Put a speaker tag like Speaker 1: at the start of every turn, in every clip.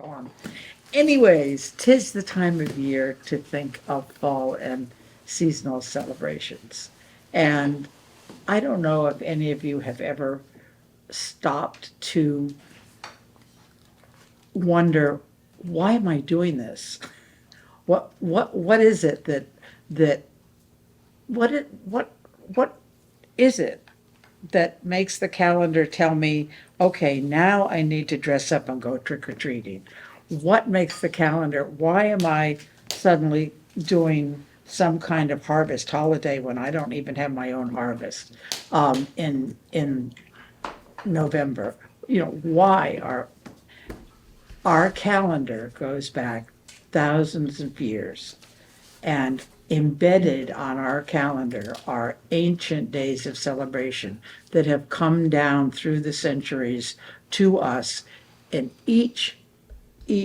Speaker 1: go on. Anyways, 'tis the time of year to think of fall and seasonal celebrations. And I don't know if any of you have ever stopped to wonder, why am I doing this? What is it that what is it that makes the calendar tell me, okay, now I need to dress up and go trick or treating? What makes the calendar, why am I suddenly doing some kind of harvest holiday when I don't even have my own harvest in November? Why our calendar goes back thousands of years, and embedded on our calendar are ancient days of celebration that have come down through the centuries to us. And each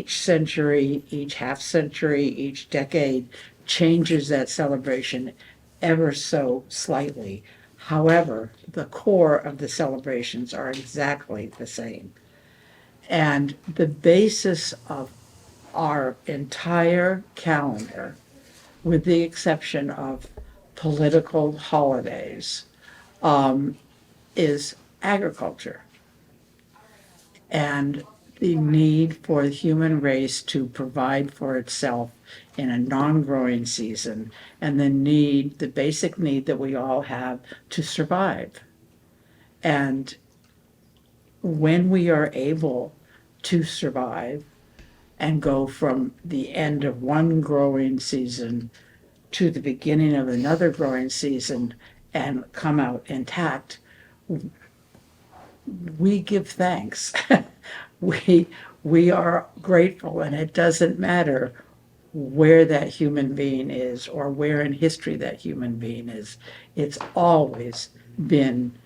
Speaker 1: century, each half century, each decade changes that celebration ever so slightly. However, the core of the celebrations are exactly the same. And the basis of our entire calendar, with the exception of political holidays, is agriculture and the need for the human race to provide for itself in a non-growing season, and the basic need that we all have to survive. And when we are able to survive and go from the end of one growing season to the beginning of another growing season and come out intact, we give thanks. we we are grateful, and it doesn't matter where that human being is or where in history that human being is. It's always been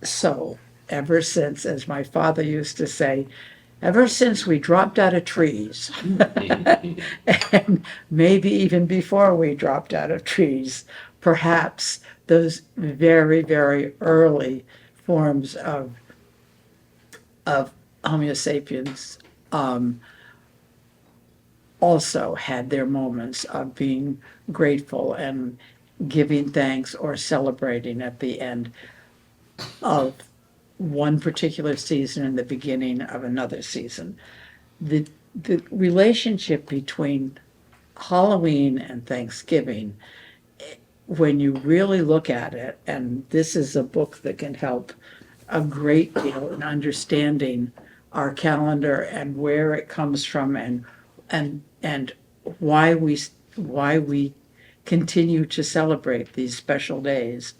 Speaker 1: so, ever since, as my father used to say, ever since we dropped out of trees. And maybe even before we dropped out of trees, perhaps those very, very early forms of Homo sapiens also had their moments of being grateful and giving thanks or celebrating at the end of one particular season and the beginning of another season. The relationship between Halloween and Thanksgiving, when you really look at it, and this is a book that can help a great deal in understanding our calendar and where it comes from, and why we continue to celebrate these special days,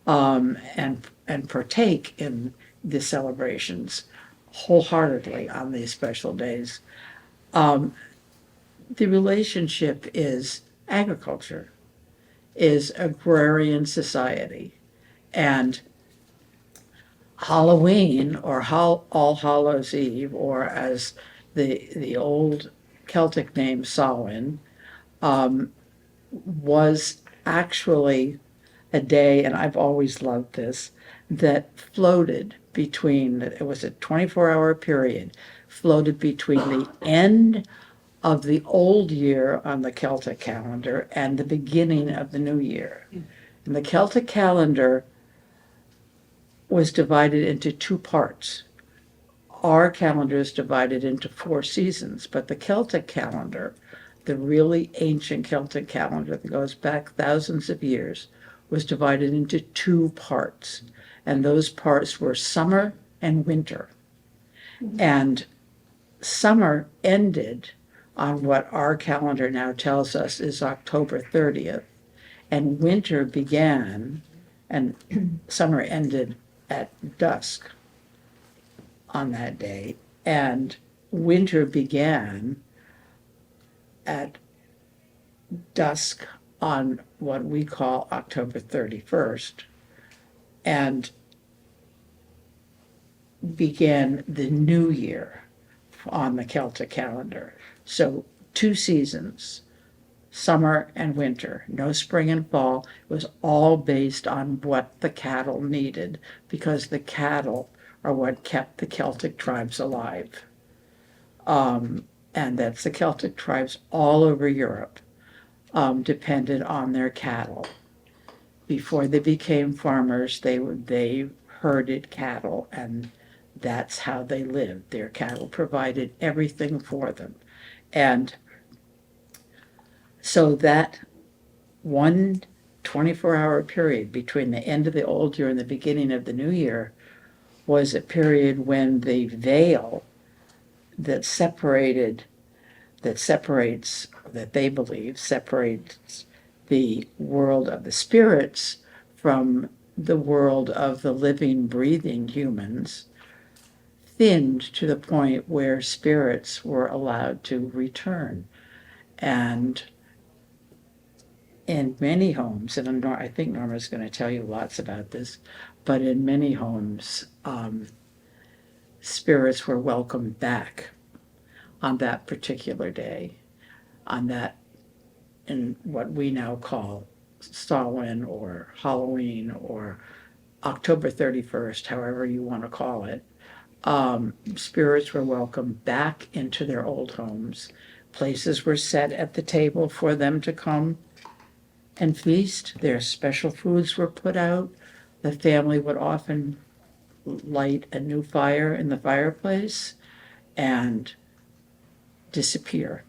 Speaker 1: and partake in the celebrations wholeheartedly on these special days. The relationship is agriculture, is agrarian society, and Halloween, or All Hallows Eve, or as the old Celtic name Samhain, was actually a day, and I've always loved this, that floated between, it was a 24-hour period, floated between the end of the old year on the Celtic calendar and the beginning of the new year. And the Celtic calendar was divided into two parts. Our calendar is divided into 4 seasons, but the Celtic calendar, the really ancient Celtic calendar that goes back thousands of years, was divided into 2 parts. And those parts were summer and winter. And summer ended on what our calendar now tells us is October 30th, and winter began, and summer ended at dusk on that day, and winter began at dusk on what we call October 31st, and began the new year on the Celtic calendar. So 2 seasons, summer and winter, no spring and fall. It was all based on what the cattle needed, because the cattle are what kept the Celtic tribes alive. and that's the Celtic tribes all over Europe depended on their cattle. Before they became farmers, they herded cattle, and that's how they lived. Their cattle provided everything for them. And so that one 24-hour period between the end of the old year and the beginning of the new year was a period when the veil that separates, that they believe separates the world of the spirits from the world of the living, breathing humans, thinned to the point where spirits were allowed to return. And in many homes, and I think Norma's going to tell you lots about this, but in many homes, spirits were welcomed back on that particular day, on that, in what we now call Samhain or Halloween or October 31st, however you want to call it. Spirits were welcomed back into their old homes. Places were set at the table for them to come and feast. Their special foods were put out. The family would often light a new fire in the fireplace and disappear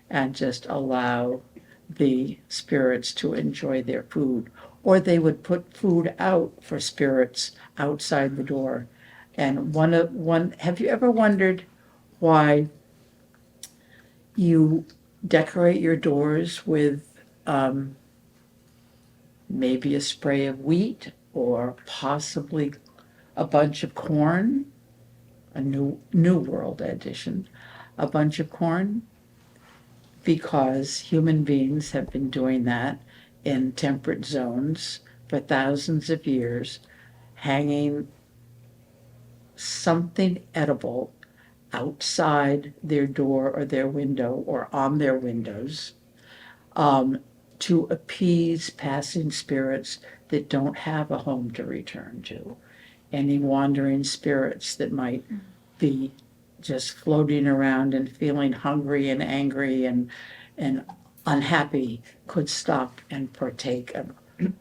Speaker 1: and just allow the spirits to enjoy their food. Or they would put food out for spirits outside the door. And have you ever wondered why you decorate your doors with maybe a spray of wheat or possibly a bunch of corn, a New World edition, a bunch of corn? Because human beings have been doing that in temperate zones for thousands of years, hanging something edible outside their door or their window or on their windows, to appease passing spirits that don't have a home to return to. Any wandering spirits that might be just floating around and feeling hungry and angry and unhappy could stop and partake of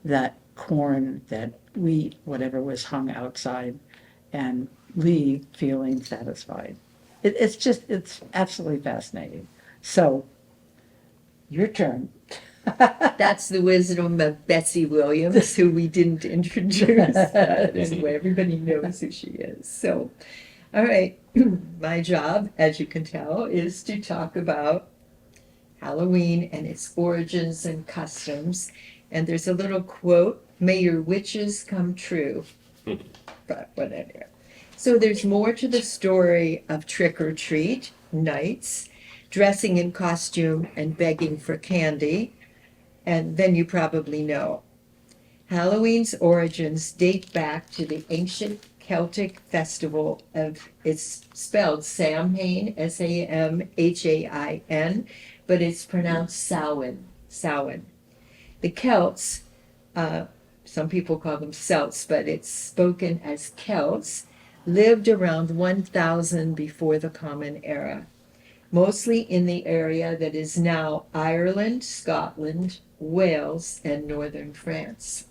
Speaker 1: that corn, that wheat, whatever was hung outside, and leave feeling satisfied. It's absolutely fascinating. So, your turn.
Speaker 2: That's the wisdom of Betsy Williams, who we didn't introduce. Anyway, everybody knows who she is. So, all right, my job, as you can tell, is to talk about Halloween and its origins and customs. And there's a little quote, "May your wishes come true." But whatever. So there's more to the story of trick or treat nights, dressing in costume and begging for candy, and then you probably know. Halloween's origins date back to the ancient Celtic festival of, it's spelled Samhain, Samhain, but it's pronounced Samhain. Samhain. The Celts, some people call them Celts, but it's spoken as Celts, lived around 1000 before the Common Era, mostly in the area that is now Ireland, Scotland, Wales, and northern France.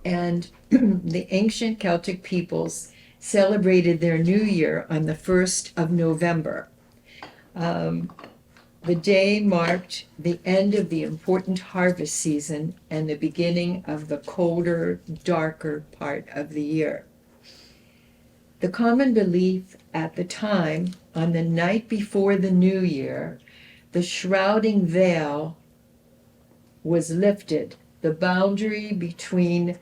Speaker 2: And the ancient Celtic peoples celebrated their new year on the 1st of November. The day marked the end of the important harvest season and the beginning of the colder, darker part of the year. The common belief at the time, on the night before the new year, the shrouding veil was lifted. The boundary between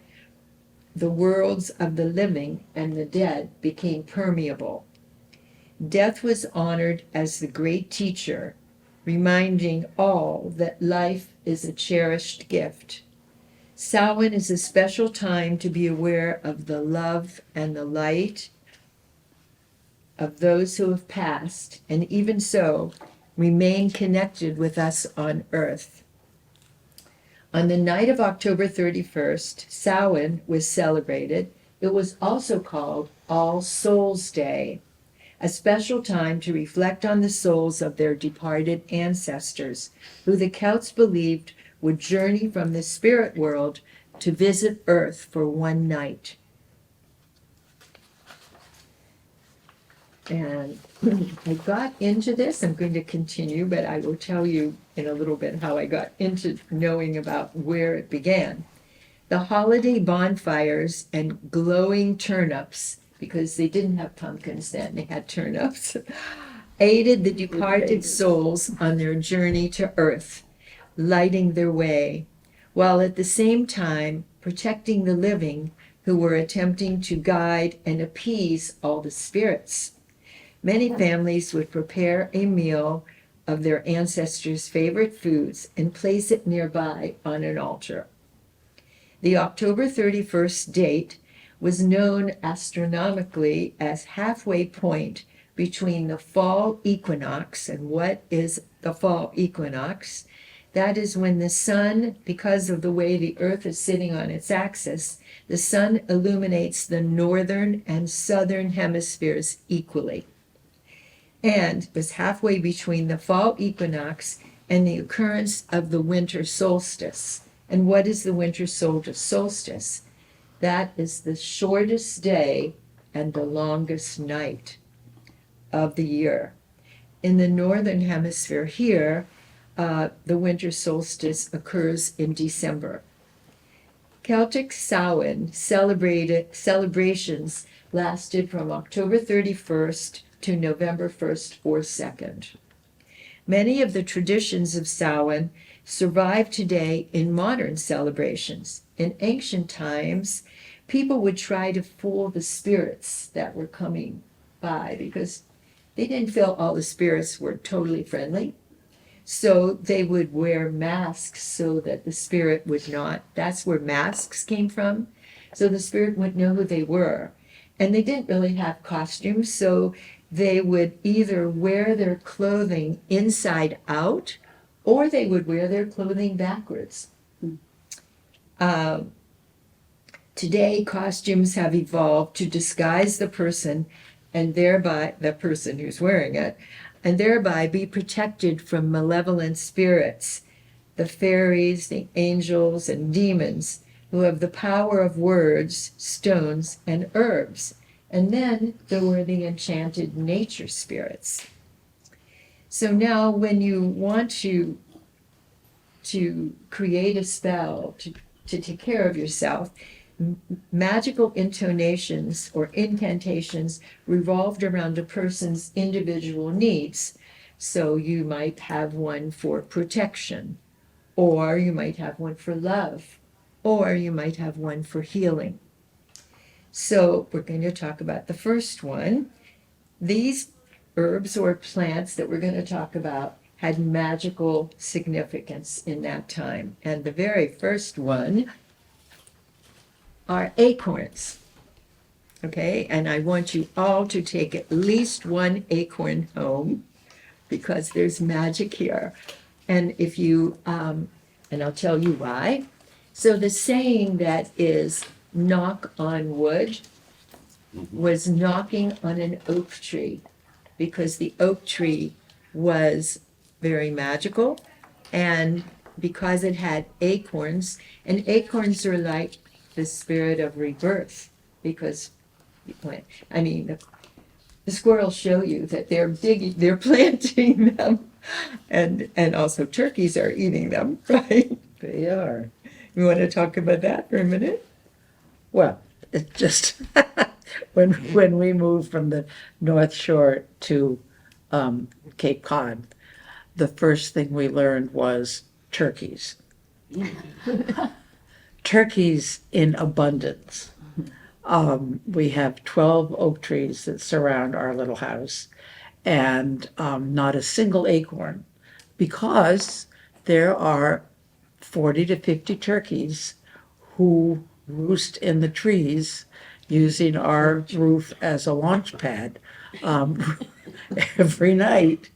Speaker 2: the worlds of the living and the dead became permeable. Death was honored as the great teacher, reminding all that life is a cherished gift. Samhain is a special time to be aware of the love and the light of those who have passed, and even so, remain connected with us on earth. On the night of October 31st, Samhain was celebrated. It was also called All Souls' Day, a special time to reflect on the souls of their departed ancestors, who the Celts believed would journey from the spirit world to visit Earth for one night. And I got into this. I'm going to continue, but I will tell you in a little bit how I got into knowing about where it began. The holiday bonfires and glowing turnips, because they didn't have pumpkins then, they had turnips, aided the departed souls on their journey to Earth, lighting their way, while at the same time protecting the living who were attempting to guide and appease all the spirits. Many families would prepare a meal of their ancestors' favorite foods and place it nearby on an altar. The October 31st date was known astronomically as halfway point between the fall equinox. And what is the fall equinox? That is when the sun, because of the way the earth is sitting on its axis, the sun illuminates the northern and southern hemispheres equally. And was halfway between the fall equinox and the occurrence of the winter solstice. And what is the winter solstice? That is the shortest day and the longest night of the year. In the northern hemisphere here, the winter solstice occurs in December. Celtic Samhain celebrations lasted from October 31st to November 1st or 2nd. Many of the traditions of Samhain survive today in modern celebrations. In ancient times, people would try to fool the spirits that were coming by because they didn't feel all the spirits were totally friendly. So they would wear masks so that the spirit would not. That's where masks came from. So the spirit wouldn't know who they were. And they didn't really have costumes, so they would either wear their clothing inside out or they would wear their clothing backwards. Today, costumes have evolved to disguise the person and thereby the person who's wearing it, and thereby be protected from malevolent spirits, the fairies, the angels, and demons who have the power of words, stones, and herbs. And then there were the enchanted nature spirits. So now when you want to create a spell, to take care of yourself, magical intonations or incantations revolved around a person's individual needs. So you might have one for protection, or you might have one for love, or you might have one for healing. So we're going to talk about the first one. These herbs or plants that we're going to talk about had magical significance in that time. And the very first one are acorns. Okay, and I want you all to take at least one acorn home because there's magic here. And if you, and I'll tell you why. So the saying that is knock on wood was knocking on an oak tree because the oak tree was very magical and because it had acorns, and acorns are like the spirit of rebirth because the squirrels show you that they're planting them and also turkeys are eating them, right?
Speaker 1: They are.
Speaker 2: You want to talk about that for a minute?
Speaker 1: Well, it just, when we moved from the North Shore to Cape Cod, the first thing we learned was turkeys. Turkeys in abundance. We have 12 oak trees that surround our little house, and not a single acorn, because there are 40 to 50 turkeys who roost in the trees using our roof as a launch pad every night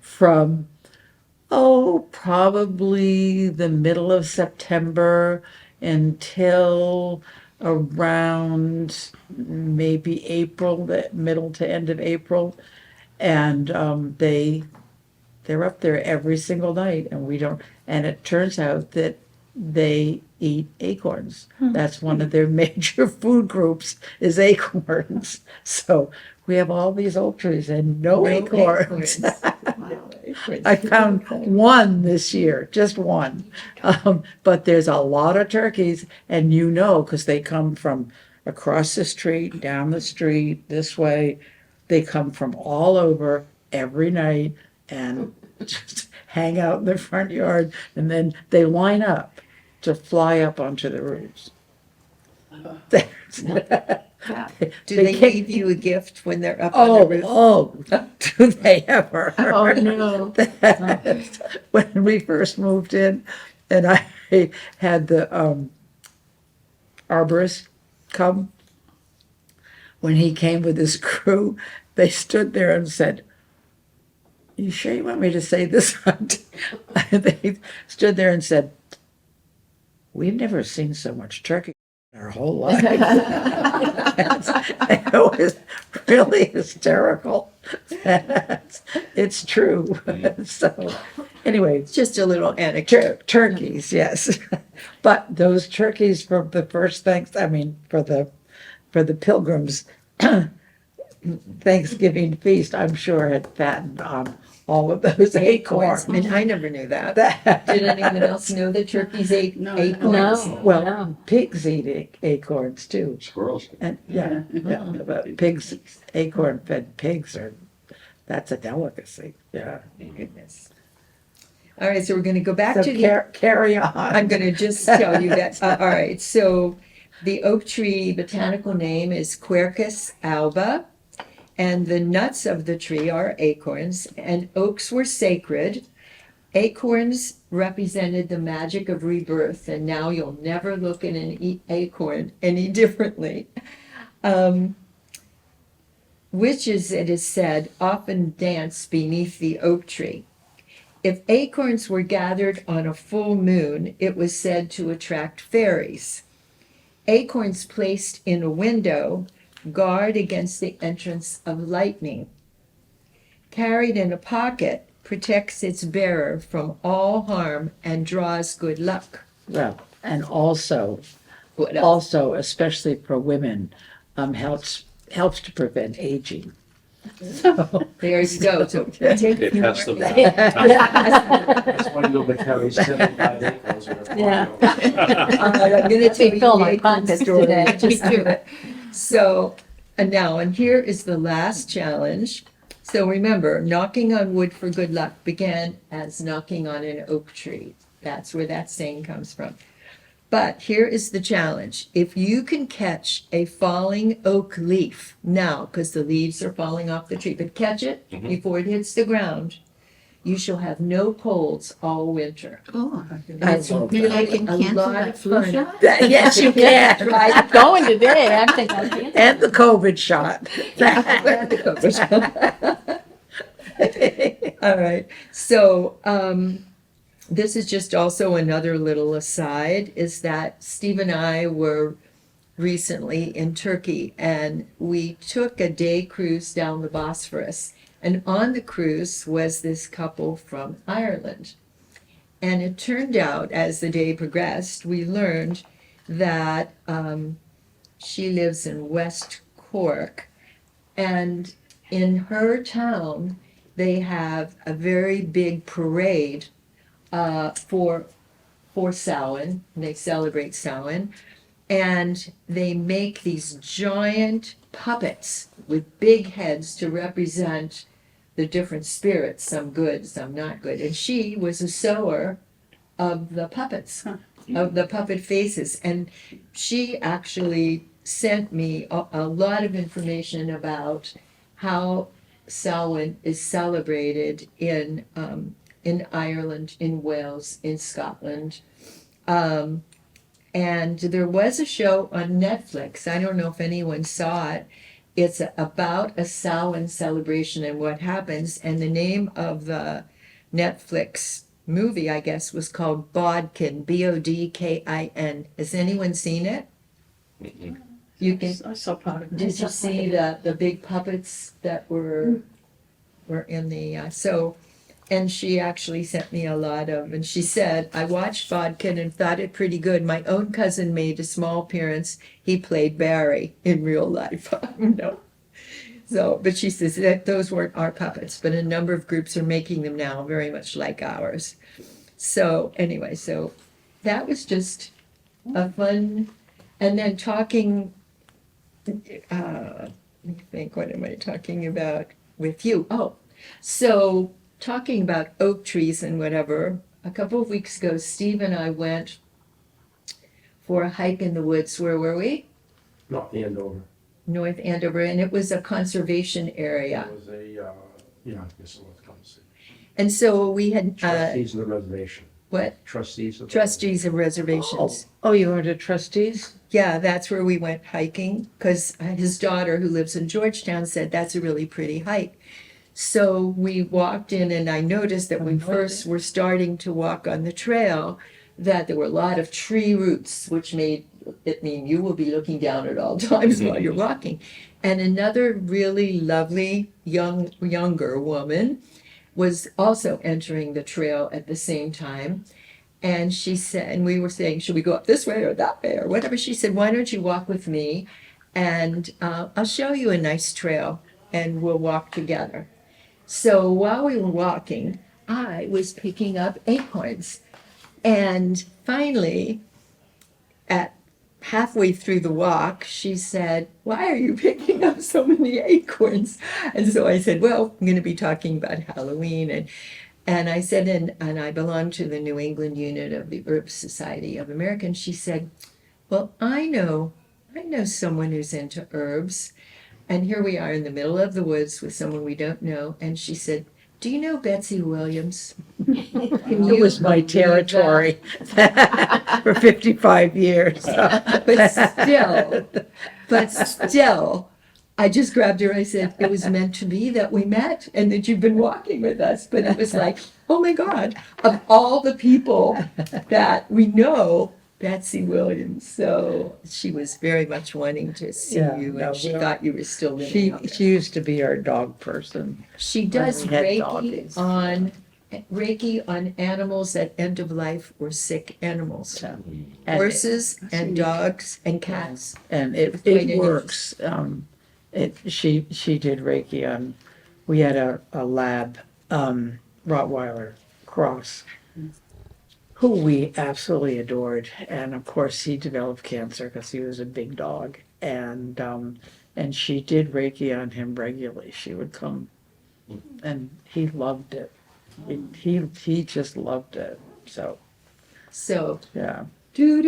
Speaker 1: from, probably the middle of September until around maybe April, the middle to end of April. And they're up there every single night and we don't, and it turns out that they eat acorns. That's one of their major food groups is acorns. So we have all these oak trees and no acorns. I found one this year, just one. But there's a lot of turkeys and because they come from across the street, down the street, this way. They come from all over every night and just hang out in the front yard and then they line up to fly up onto the roofs.
Speaker 2: Do they
Speaker 1: can't-
Speaker 2: leave you a gift when they're up on the roof?
Speaker 1: Oh, do they ever?
Speaker 3: Oh, no.
Speaker 1: When we first moved in and I had the arborist come, when he came with his crew, they stood there and said, "You sure you want me to say this?" They stood there and said, "We've never seen so much turkey in our whole life." It was really hysterical. It's true. So, anyway,
Speaker 2: Just a little anecdote.
Speaker 1: turkeys, yes. But those turkeys for the first for the pilgrims' Thanksgiving feast, I'm sure had fattened on all of those acorns.
Speaker 2: And I never knew that.
Speaker 1: That-
Speaker 2: Did anyone else know that turkeys ate
Speaker 3: No.
Speaker 2: acorns?
Speaker 3: No.
Speaker 1: Well,
Speaker 3: No.
Speaker 1: pigs eat acorns too.
Speaker 4: Squirrels.
Speaker 1: And yeah, but pigs, acorn-fed pigs that's a delicacy, yeah.
Speaker 2: Thank goodness. All right, so we're going to go back
Speaker 1: So
Speaker 2: to the.
Speaker 1: carry on.
Speaker 2: I'm going to just tell you that. All right, so the oak tree botanical name is Quercus alba, and the nuts of the tree are acorns, and oaks were sacred. Acorns represented the magic of rebirth, and now you'll never look at an acorn any differently. Witches, it is said, often dance beneath the oak tree. If acorns were gathered on a full moon, it was said to attract fairies. Acorns placed in a window guard against the entrance of lightning. Carried in a pocket protects its bearer from all harm and draws good luck.
Speaker 1: Well, and also,
Speaker 2: What else?
Speaker 1: especially for women, helps to prevent aging. So,
Speaker 2: There you go. So take
Speaker 4: It has the.
Speaker 5: That's why nobody carries 75 acres or a
Speaker 3: Yeah.
Speaker 2: All right, I'm going to tell you
Speaker 3: fill
Speaker 2: the
Speaker 3: my
Speaker 2: acorn
Speaker 3: pockets
Speaker 2: story.
Speaker 3: today.
Speaker 2: Just do it. So, and here is the last challenge. So remember, knocking on wood for good luck began as knocking on an oak tree. That's where that saying comes from. But here is the challenge. If you can catch a falling oak leaf now, because the leaves are falling off the tree, but catch it before it hits the ground, you shall have no colds all winter.
Speaker 3: Oh,
Speaker 2: And it's really
Speaker 3: I can
Speaker 2: a
Speaker 3: cancel
Speaker 2: lot
Speaker 3: that
Speaker 2: of
Speaker 3: flu
Speaker 2: fun.
Speaker 3: shot?
Speaker 1: yes, you can.
Speaker 2: Try
Speaker 3: I'm going today. I think I can.
Speaker 1: And the COVID shot.
Speaker 2: All right. So, this is just also another little aside is that Steve and I were recently in Turkey and we took a day cruise down the Bosphorus. And on the cruise was this couple from Ireland. And it turned out, as the day progressed, we learned that she lives in West Cork. And in her town, they have a very big parade for Samhain. They celebrate Samhain. And they make these giant puppets with big heads to represent the different spirits, some good, some not good. And she was a sewer of the puppets, of the puppet faces. And she actually sent me a lot of information about how Samhain is celebrated in Ireland, in Wales, in Scotland. And there was a show on Netflix. I don't know if anyone saw it. It's about a Samhain celebration and what happens. And the name of the Netflix movie, I guess, was called Bodkin, Bodkin. Has anyone seen it? You can,
Speaker 3: I saw part of it.
Speaker 2: did you see the big puppets that were in the, and she actually sent me a lot of, and she said, I watched Bodkin and thought it pretty good. My own cousin made a small appearance. He played Barry in real life. No. So, but she says that those weren't our puppets, but a number of groups are making them now, very much like ours. So anyway, so that was just a fun, and then talking, let me think, what am I talking about with you? Oh, so talking about oak trees and whatever, a couple of weeks ago, Steve and I went for a hike in the woods. Where were we?
Speaker 5: Not Andover.
Speaker 2: North Andover, and it was a conservation area.
Speaker 5: It was a, yeah, I guess it was a conversation.
Speaker 2: And so we had,
Speaker 5: Trustees of the reservation.
Speaker 2: what?
Speaker 5: Trustees of the.
Speaker 2: Trustees of reservations.
Speaker 1: Oh, you were the trustees?
Speaker 2: Yeah, that's where we went hiking, because his daughter, who lives in Georgetown, said that's a really pretty hike. So we walked in, and I noticed that when first were starting to walk on the trail, that there were a lot of tree roots, which made it mean you will be looking down at all times while you're walking. And another really lovely younger woman was also entering the trail at the same time. And she said, and we were saying, should we go up this way or that way or whatever? She said, why don't you walk with me and I'll show you a nice trail and we'll walk together. So while we were walking, I was picking up acorns. And finally, at halfway through the walk, she said, why are you picking up so many acorns? And so I said, well, I'm going to be talking about Halloween. And I said, and I belong to the New England unit of the Herb Society of America. And she said, well, I know someone who's into herbs. And here we are in the middle of the woods with someone we don't know. And she said, do you know Betsy Williams?
Speaker 1: It was my territory for 55 years.
Speaker 2: But still, I just grabbed her. I said, it was meant to be that we met and that you've been walking with us. But it was like, oh my God, of all the people that we know, Betsy Williams. So she was very much wanting to see
Speaker 1: Yeah,
Speaker 2: you,
Speaker 1: no,
Speaker 2: and she
Speaker 1: we-
Speaker 2: thought you were still living out there.
Speaker 1: She used to be our dog person.
Speaker 2: She does
Speaker 1: we had
Speaker 2: Reiki
Speaker 1: doggies.
Speaker 2: on animals at end of life or sick animals.
Speaker 1: So, and
Speaker 2: Horses and dogs and cats.
Speaker 1: and
Speaker 2: It's
Speaker 1: it
Speaker 2: quite
Speaker 1: works. She did Reiki on. We had a lab Rottweiler cross, who we absolutely adored, and of course he developed cancer because he was a big dog, and she did Reiki on him regularly. She would come, and he loved it. He just loved it. So
Speaker 2: So
Speaker 1: yeah.
Speaker 2: do.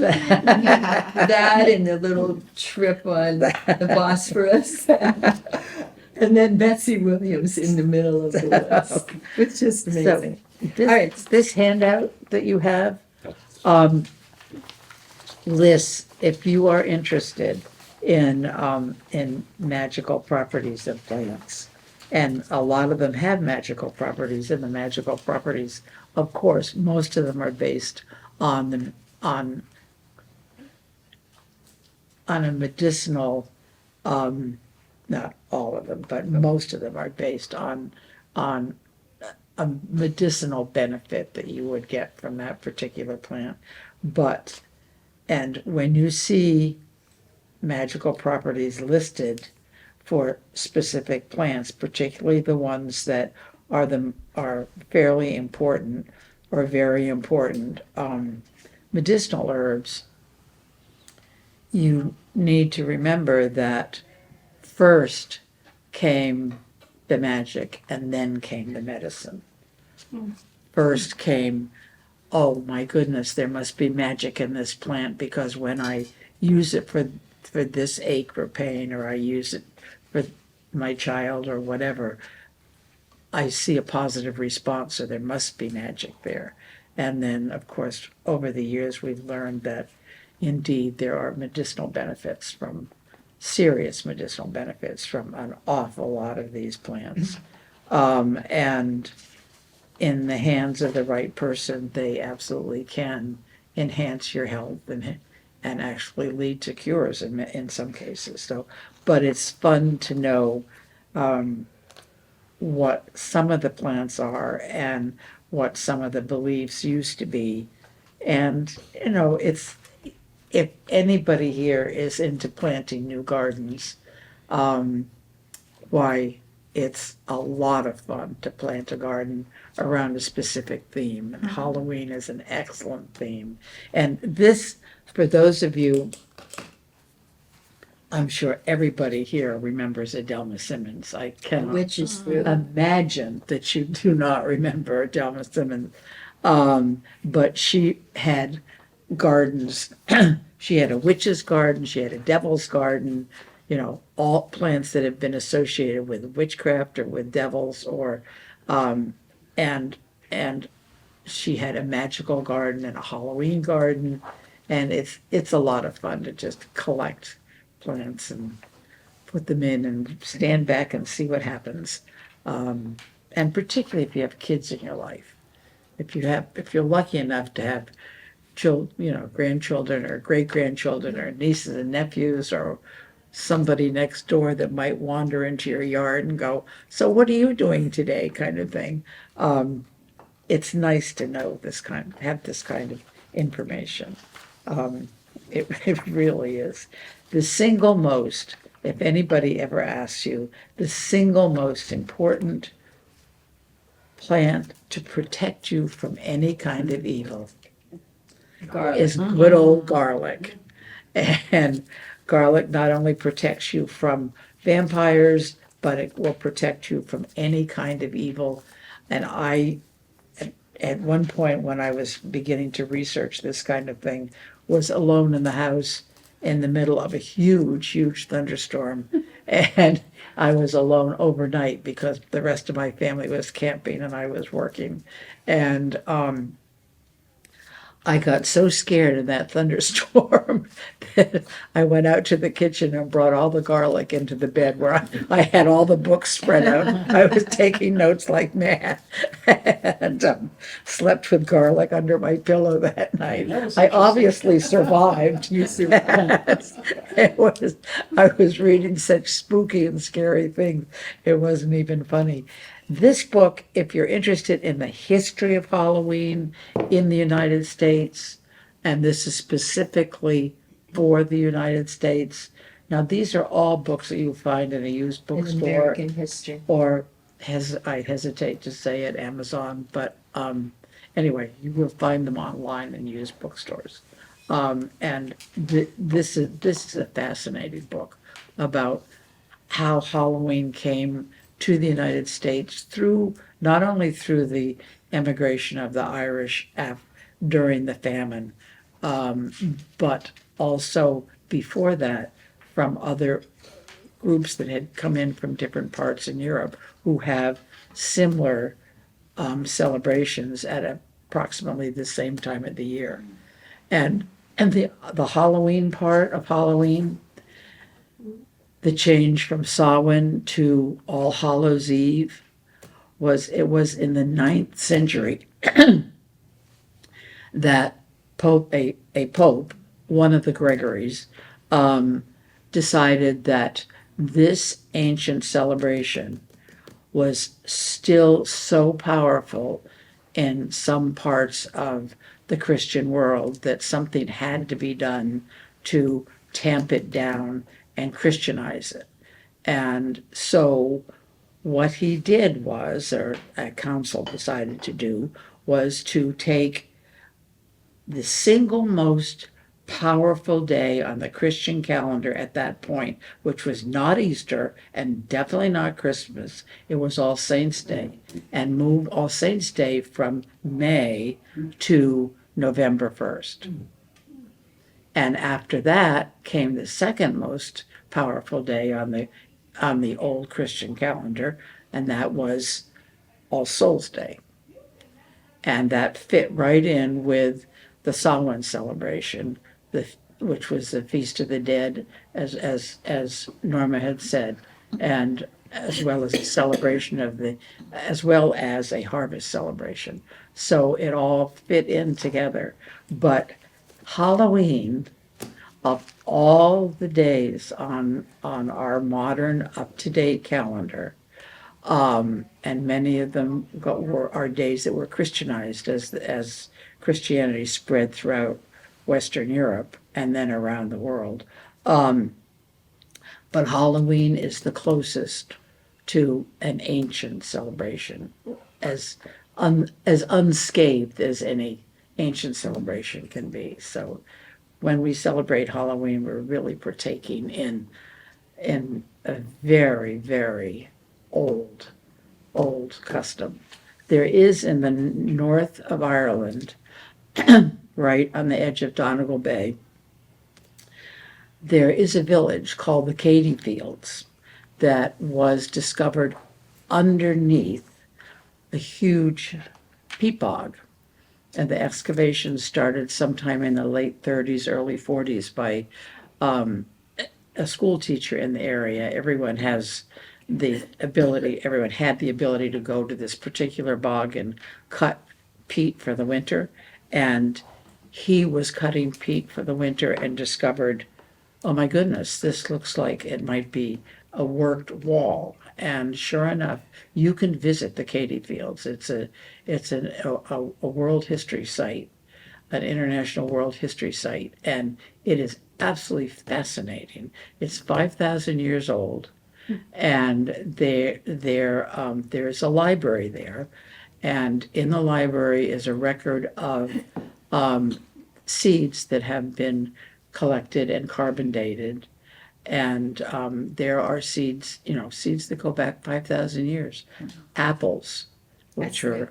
Speaker 2: That and the little trip on the Bosphorus. And then Betsy Williams in the middle of the woods. It's just amazing.
Speaker 1: This,
Speaker 2: All right.
Speaker 1: this handout that you have lists, if you are interested in magical properties of plants, and a lot of them have magical properties, and the magical properties, of course, most of them are based on a medicinal, not all of them, but most of them are based on a medicinal benefit that you would get from that particular plant. And when you see magical properties listed for specific plants, particularly the ones that are fairly important or very important medicinal herbs, you need to remember that first came the magic and then came the medicine. First came, oh my goodness, there must be magic in this plant because when I use it for this ache or pain, or I use it for my child or whatever, I see a positive response, so there must be magic there. And then, of course, over the years, we've learned that indeed there are serious medicinal benefits from an awful lot of these plants. And in the hands of the right person, they absolutely can enhance your health and and actually lead to cures in some cases. So, but it's fun to know what some of the plants are and what some of the beliefs used to be. And, it's, if anybody here is into planting new gardens, why, it's a lot of fun to plant a garden around a specific theme. And Halloween is an excellent theme. And this, for those of you, I'm sure everybody here remembers Adelma Simmons. I cannot
Speaker 2: Which is through.
Speaker 1: imagine that you do not remember Adelma Simmons. But she had gardens. She had a witch's garden, she had a devil's garden, all plants that have been associated with witchcraft or with devils or, and she had a magical garden and a Halloween garden. And it's a lot of fun to just collect plants and put them in and stand back and see what happens. And particularly if you have kids in your life. If you're lucky enough to have grandchildren or great-grandchildren or nieces and nephews or somebody next door that might wander into your yard and go, "So what are you doing today?" kind of thing. It's nice to know have this kind of information. It really is. The single most, if anybody ever asks you, the single most important plant to protect you from any kind of evil is good old garlic. And garlic not only protects you from vampires, but it will protect you from any kind of evil. And at one point when I was beginning to research this kind of thing, was alone in the house in the middle of a huge, huge thunderstorm. And I was alone overnight because the rest of my family was camping and I was working. And I got so scared in that thunderstorm that I went out to the kitchen and brought all the garlic into the bed where I had all the books spread out. I was taking notes like mad and slept with garlic under my pillow that night. I obviously survived.
Speaker 3: You survived.
Speaker 1: I was reading such spooky and scary things. It wasn't even funny. This book, if you're interested in the history of Halloween in the United States, and this is specifically for the United States. Now, these are all books that you'll find in a used
Speaker 2: In
Speaker 1: bookstore
Speaker 2: American history.
Speaker 1: or I hesitate to say at Amazon, but anyway, you will find them online in used bookstores. And this is a fascinating book about how Halloween came to the United States not only through the emigration of the Irish during the famine, but also before that from other groups that had come in from different parts in Europe who have similar celebrations at approximately the same time of the year. And the Halloween part of Halloween, the change from Samhain to All Hallows Eve was in the 9th century that a pope, one of the Gregories, decided that this ancient celebration was still so powerful in some parts of the Christian world that something had to be done to tamp it down and Christianize it. And so what he did was, or a council decided to do, was to take the single most powerful day on the Christian calendar at that point, which was not Easter and definitely not Christmas, it was All Saints' Day, and move All Saints' Day from May to November 1st. And after that came the second most powerful day on the old Christian calendar, and that was All Souls' Day. And that fit right in with the Samhain celebration, which was the Feast of the Dead, as Norma had said, and as well as a celebration as well as a harvest celebration. So it all fit in together. But Halloween of all the days on our modern up-to-date calendar, and many of them are days that were Christianized as Christianity spread throughout Western Europe and then around the world. But Halloween is the closest to an ancient celebration, as as unscathed as any ancient celebration can be. So when we celebrate Halloween, we're really partaking in a very, very old, old custom. There is in the north of Ireland, right on the edge of Donegal Bay, there is a village called the Katy Fields that was discovered underneath a huge peat bog. And the excavation started sometime in the late 30s, early 40s by a school teacher in the area. Everyone had the ability to go to this particular bog and cut peat for the winter. And he was cutting peat for the winter and discovered, oh my goodness, this looks like it might be a worked wall. And sure enough, you can visit the Katy Fields. It's a World History Site, an International World History Site, and it is absolutely fascinating. It's 5,000 years old, and there's a library there, and in the library is a record of seeds that have been collected and carbon dated. And there are seeds, seeds that go back 5,000 years. Apples, which are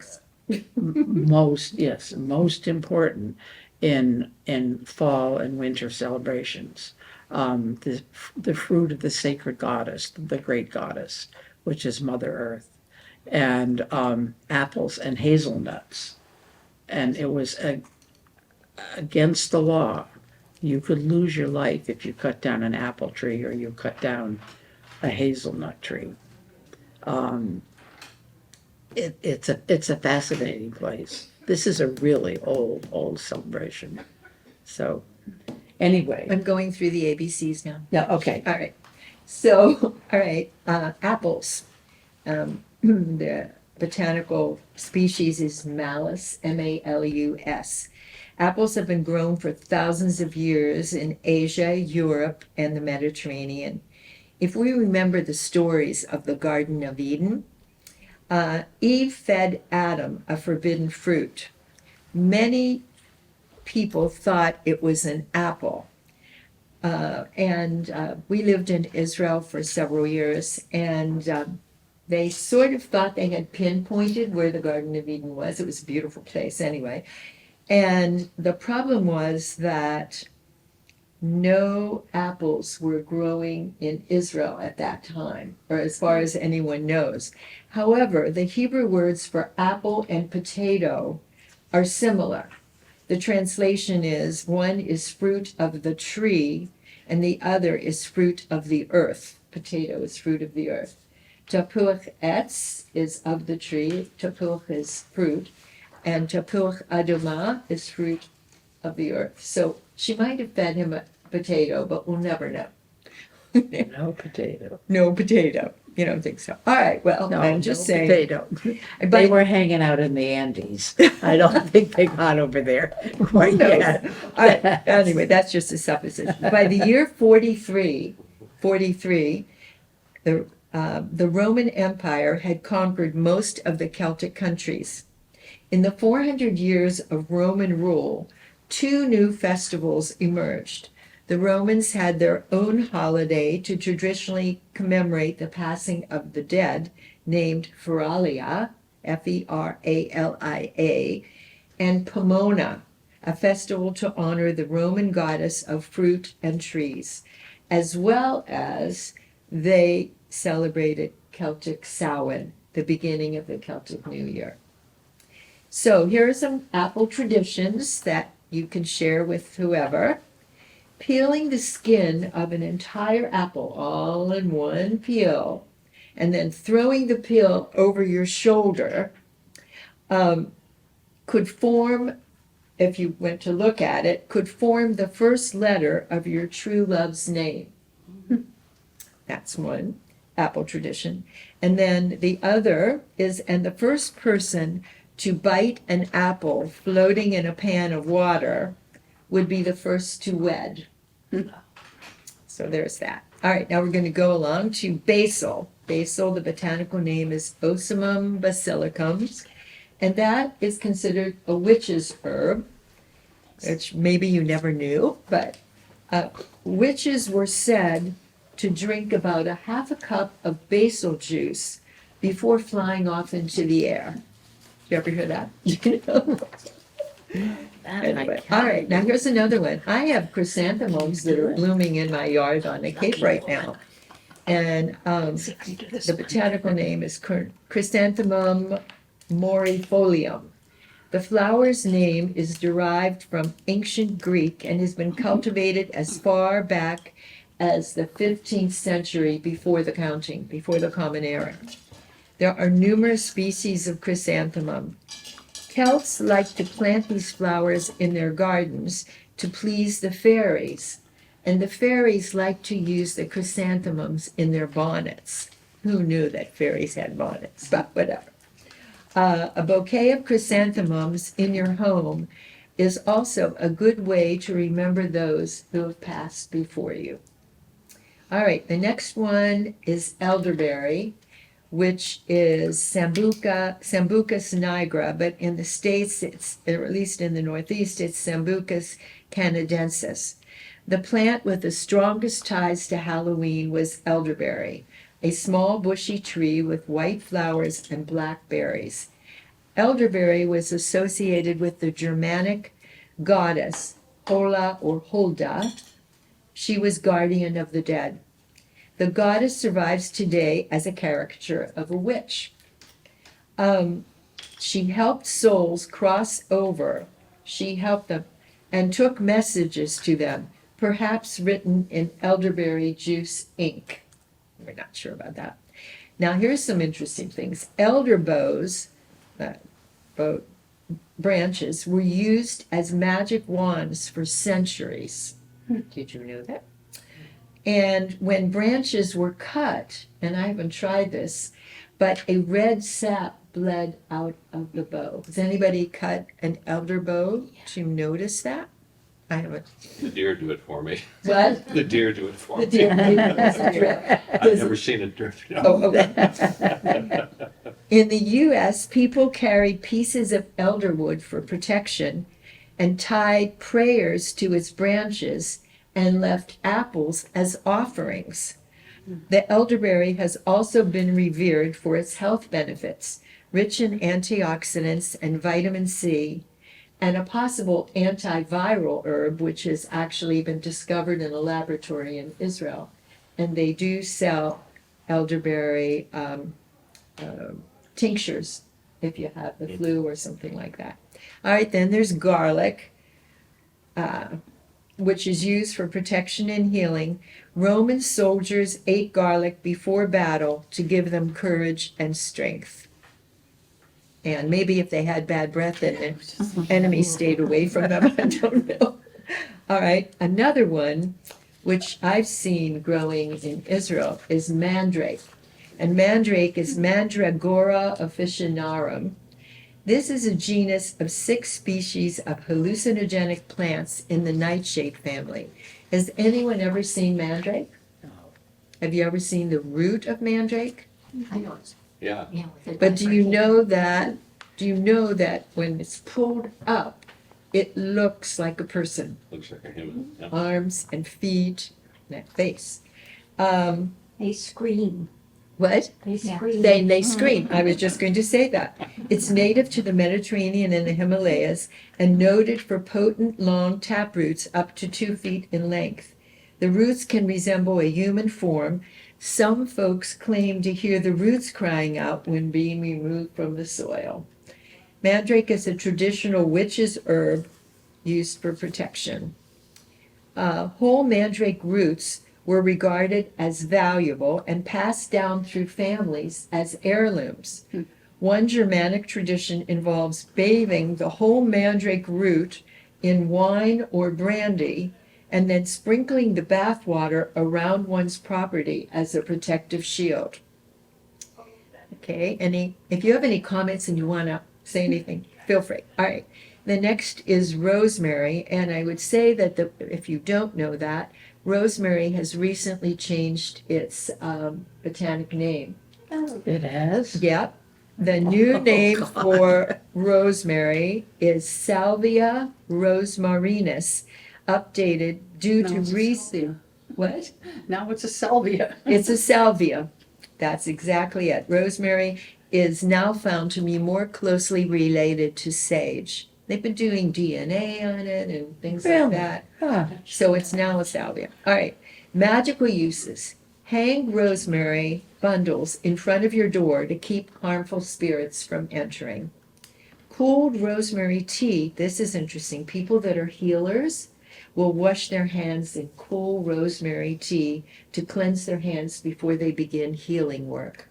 Speaker 1: most important in fall and winter celebrations. The fruit of the sacred goddess, the great goddess, which is Mother Earth, and apples and hazelnuts. And it was against the law. You could lose your life if you cut down an apple tree or you cut down a hazelnut tree. It's a fascinating place. This is a really old celebration. So, anyway,
Speaker 2: I'm going through the ABCs now.
Speaker 1: yeah, okay.
Speaker 2: All right. So, all right, apples. The botanical species is Malus, Malus. Apples have been grown for thousands of years in Asia, Europe, and the Mediterranean. If we remember the stories of the Garden of Eden, Eve fed Adam a forbidden fruit. Many people thought it was an apple. And we lived in Israel for several years, and they sort of thought they had pinpointed where the Garden of Eden was. It was a beautiful place anyway. And the problem was that no apples were growing in Israel at that time, or as far as anyone knows. However, the Hebrew words for apple and potato are similar. The translation is one is fruit of the tree and the other is fruit of the earth. Potato is fruit of the earth. Tapuach etz is of the tree. Tapuach is fruit. And tapuach adumah is fruit of the earth. So she might have fed him a potato, but we'll never know.
Speaker 1: No potato.
Speaker 2: No potato. You don't think so? All right. Well,
Speaker 1: No,
Speaker 2: I'm just
Speaker 1: no
Speaker 2: saying.
Speaker 1: potato. They
Speaker 2: But
Speaker 1: were hanging out in the Andes. I don't think they got over there quite yet.
Speaker 2: all right, anyway, that's just a supposition. By the year 43, the Roman Empire had conquered most of the Celtic countries. In the 400 years of Roman rule, 2 new festivals emerged. The Romans had their own holiday to traditionally commemorate the passing of the dead, named Feralia, Feralia, and Pomona, a festival to honor the Roman goddess of fruit and trees, as well as they celebrated Celtic Samhain, the beginning of the Celtic New Year. So here are some apple traditions that you can share with whoever. Peeling the skin of an entire apple all in one peel, and then throwing the peel over your shoulder could form if you went to look at it, could form the first letter of your true love's name. That's one apple tradition. And then the other is, and the first person to bite an apple floating in a pan of water would be the first to wed. So there's that. All right, now we're going to go along to basil. Basil, the botanical name is Ocimum basilicum, and that is considered a witch's herb, which maybe you never knew, but witches were said to drink about a half a cup of basil juice before flying off into the air. You ever hear that? Anyway, all right, now here's another one. I have chrysanthemums that are blooming in my yard on the Cape right now. And the botanical name is Chrysanthemum morifolium. The flower's name is derived from ancient Greek and has been cultivated as far back as the 15th century before the Common Era. There are numerous species of chrysanthemum. Celts liked to plant these flowers in their gardens to please the fairies, and the fairies liked to use the chrysanthemums in their bonnets. Who knew that fairies had bonnets? But whatever. A bouquet of chrysanthemums in your home is also a good way to remember those who have passed before you. All right, the next one is elderberry, which is Sambucus nigra, but in the States, or at least in the Northeast, it's Sambucus canadensis. The plant with the strongest ties to Halloween was elderberry, a small bushy tree with white flowers and black berries. Elderberry was associated with the Germanic goddess Hola or Holda. She was guardian of the dead. The goddess survives today as a caricature of a witch. She helped souls cross over. She helped them and took messages to them, perhaps written in elderberry juice ink. We're not sure about that. Now, here's some interesting things. Elder bows, branches, were used as magic wands for centuries. Did you know that? And when branches were cut, and I haven't tried this, but a red sap bled out of the bow. Has anybody cut an elder bow? Did you notice that? I haven't.
Speaker 4: The deer do it for me.
Speaker 2: What?
Speaker 4: The deer do it for
Speaker 2: The
Speaker 4: me.
Speaker 2: deer.
Speaker 4: I've never seen it drift.
Speaker 2: Oh, okay. In the U.S., people carried pieces of elderwood for protection and tied prayers to its branches and left apples as offerings. The elderberry has also been revered for its health benefits, rich in antioxidants and vitamin C, and a possible antiviral herb, which has actually been discovered in a laboratory in Israel. And they do sell elderberry tinctures if you have the flu or something like that. All right, then there's garlic, which is used for protection and healing. Roman soldiers ate garlic before battle to give them courage and strength. And maybe if they had bad breath, then the enemy stayed away from them. I don't know. All right, another one, which I've seen growing in Israel, is mandrake. And mandrake is Mandragora officinarum. This is a genus of 6 species of hallucinogenic plants in the nightshade family. Has anyone ever seen mandrake?
Speaker 1: No.
Speaker 2: Have you ever seen the root of mandrake?
Speaker 3: I know.
Speaker 4: Yeah.
Speaker 3: Yeah, with
Speaker 2: But do you know that when it's pulled up, it looks like a person,
Speaker 4: Looks like a human. Yeah.
Speaker 2: arms and feet, and that face.
Speaker 3: They scream.
Speaker 2: What?
Speaker 3: They
Speaker 1: Yeah.
Speaker 3: scream.
Speaker 2: They scream. I was just going to say that. It's native to the Mediterranean and the Himalayas and noted for potent long tap roots up to 2 feet in length. The roots can resemble a human form. Some folks claim to hear the roots crying out when being removed from the soil. Mandrake is a traditional witch's herb used for protection. Whole mandrake roots were regarded as valuable and passed down through families as heirlooms. One Germanic tradition involves bathing the whole mandrake root in wine or brandy, and then sprinkling the bath water around one's property as a protective shield. Okay, if you have any comments and you want to say anything, feel free. All right. The next is rosemary, and I would say that if you don't know that, rosemary has recently changed its botanic name.
Speaker 1: It has?
Speaker 2: Yep. The new name for rosemary is Salvia rosmarinus, updated due to recent. What?
Speaker 1: Now it's a salvia.
Speaker 2: It's a salvia. That's exactly it. Rosemary is now found to be more closely related to sage. They've been doing DNA on it and things like
Speaker 1: Really?
Speaker 2: that.
Speaker 1: Huh.
Speaker 2: So it's now a salvia. All right. Magical uses. Hang rosemary bundles in front of your door to keep harmful spirits from entering. Cooled rosemary tea. This is interesting. People that are healers will wash their hands in cool rosemary tea to cleanse their hands before they begin healing work.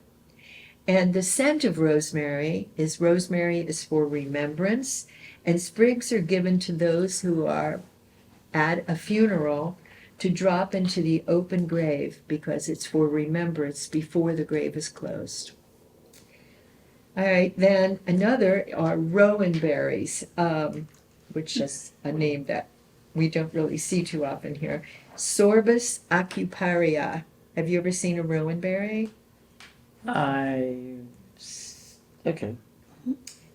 Speaker 2: And the scent of rosemary is for remembrance, and sprigs are given to those who are at a funeral to drop into the open grave because it's for remembrance before the grave is closed. All right, then another are rowan berries, which is a name that we don't really see too often here. Sorbus acuparia. Have you ever seen a rowan berry?
Speaker 5: Okay.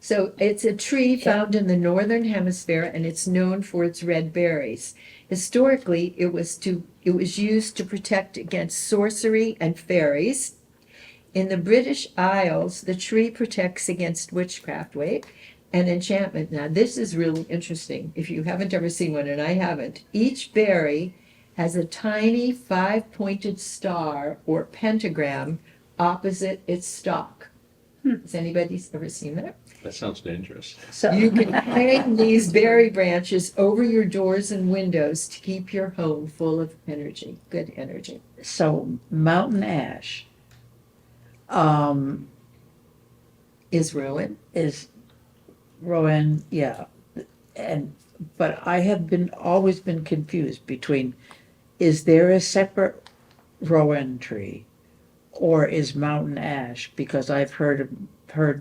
Speaker 2: So it's a tree found in the northern hemisphere, and it's known for its red berries. Historically, it was used to protect against sorcery and fairies. In the British Isles, the tree protects against witchcraft, and enchantment. Now, this is really interesting. If you haven't ever seen one, and I haven't, each berry has a tiny 5-pointed star or pentagram opposite its stalk. Has anybody ever seen that?
Speaker 4: That sounds dangerous.
Speaker 1: So,
Speaker 2: You can hang these berry branches over your doors and windows to keep your home full of energy, good energy.
Speaker 1: so mountain ash
Speaker 2: Is ruin.
Speaker 1: is rowan, yeah. But I have always been confused between, is there a separate rowan tree or is mountain ash? Because I've heard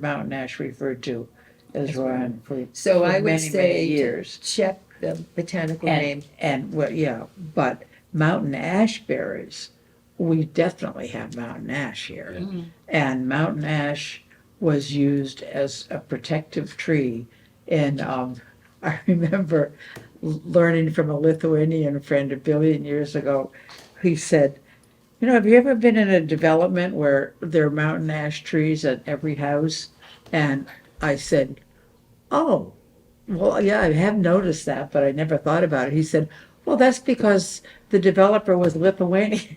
Speaker 1: mountain ash referred to as rowan for
Speaker 2: So
Speaker 1: for
Speaker 2: I would
Speaker 1: many,
Speaker 2: say
Speaker 1: many
Speaker 2: to
Speaker 1: years.
Speaker 2: check the botanical name.
Speaker 1: And, well, yeah, but mountain ash berries, we definitely have mountain ash here.
Speaker 4: Yeah.
Speaker 1: And mountain ash was used as a protective tree. And I remember learning from a Lithuanian friend a billion years ago. He said, you know, have you ever been in a development where there are mountain ash trees at every house? And I said, oh, well, yeah, I have noticed that, but I never thought about it. He said, well, that's because the developer was Lithuanian.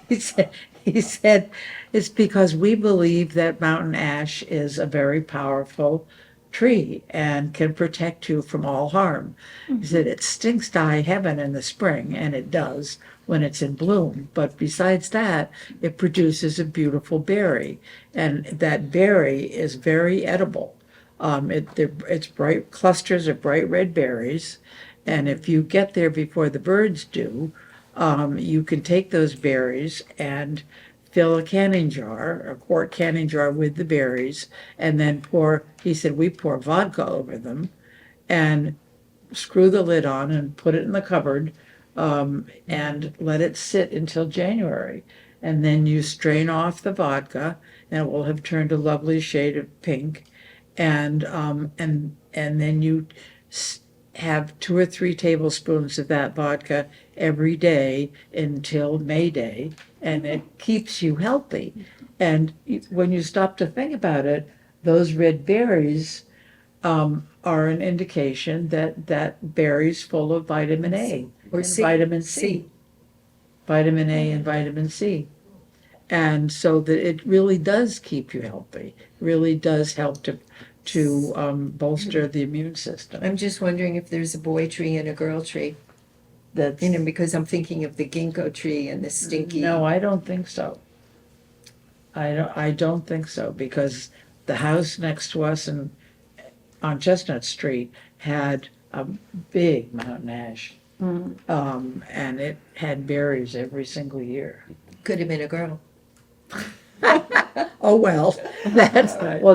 Speaker 1: He said, it's because we believe that mountain ash is a very powerful tree and can protect you from all harm. He said, it stinks to high heaven in the spring, and it does when it's in bloom. But besides that, it produces a beautiful berry, and that berry is very edible. It's bright clusters of bright red berries, and if you get there before the birds do, you can take those berries and fill a quart canning jar with the berries, and then he said, we pour vodka over them and screw the lid on and put it in the cupboard, and let it sit until January. And then you strain off the vodka, and it will have turned a lovely shade of pink. And then you have 2 or 3 tablespoons of that vodka every day until May Day, and it keeps you healthy. And when you stop to think about it, those red berries are an indication that berries full of vitamin A
Speaker 2: Or
Speaker 1: and
Speaker 2: C.
Speaker 1: vitamin C. Vitamin A and vitamin C. And so that it really does keep you healthy, really does help to bolster the immune system.
Speaker 2: I'm just wondering if there's a boy tree and a girl tree,
Speaker 1: That's,
Speaker 2: because I'm thinking of the ginkgo tree and the stinky.
Speaker 1: no, I don't think so. I don't think so, because the house next to us on Chestnut Street had a big mountain ash. And it had berries every single year.
Speaker 2: Could have been a girl.
Speaker 1: Oh, well,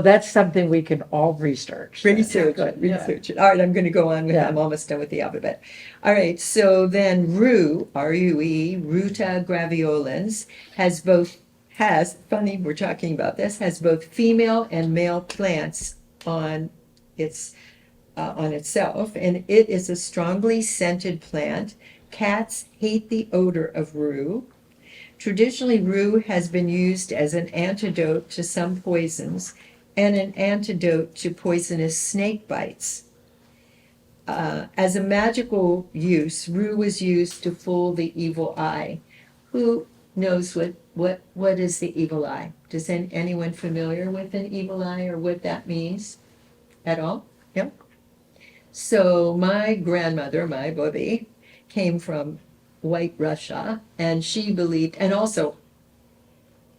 Speaker 1: that's something we can all research.
Speaker 2: Research
Speaker 1: Good,
Speaker 2: it,
Speaker 1: yeah.
Speaker 2: research it. All right, I'm going to go on with,
Speaker 1: Yeah.
Speaker 2: I'm almost done with the alphabet. All right, so then rue, R-U-E, Ruta graveolens, funny, we're talking about this, has both female and male plants on on itself, and it is a strongly scented plant. Cats hate the odor of rue. Traditionally, rue has been used as an antidote to some poisons and an antidote to poisonous snake bites. As a magical use, rue was used to fool the evil eye. Who knows what is the evil eye? Does anyone familiar with an evil eye or what that means at all? No? So my grandmother, my Bobby, came from White Russia, and she believed, and also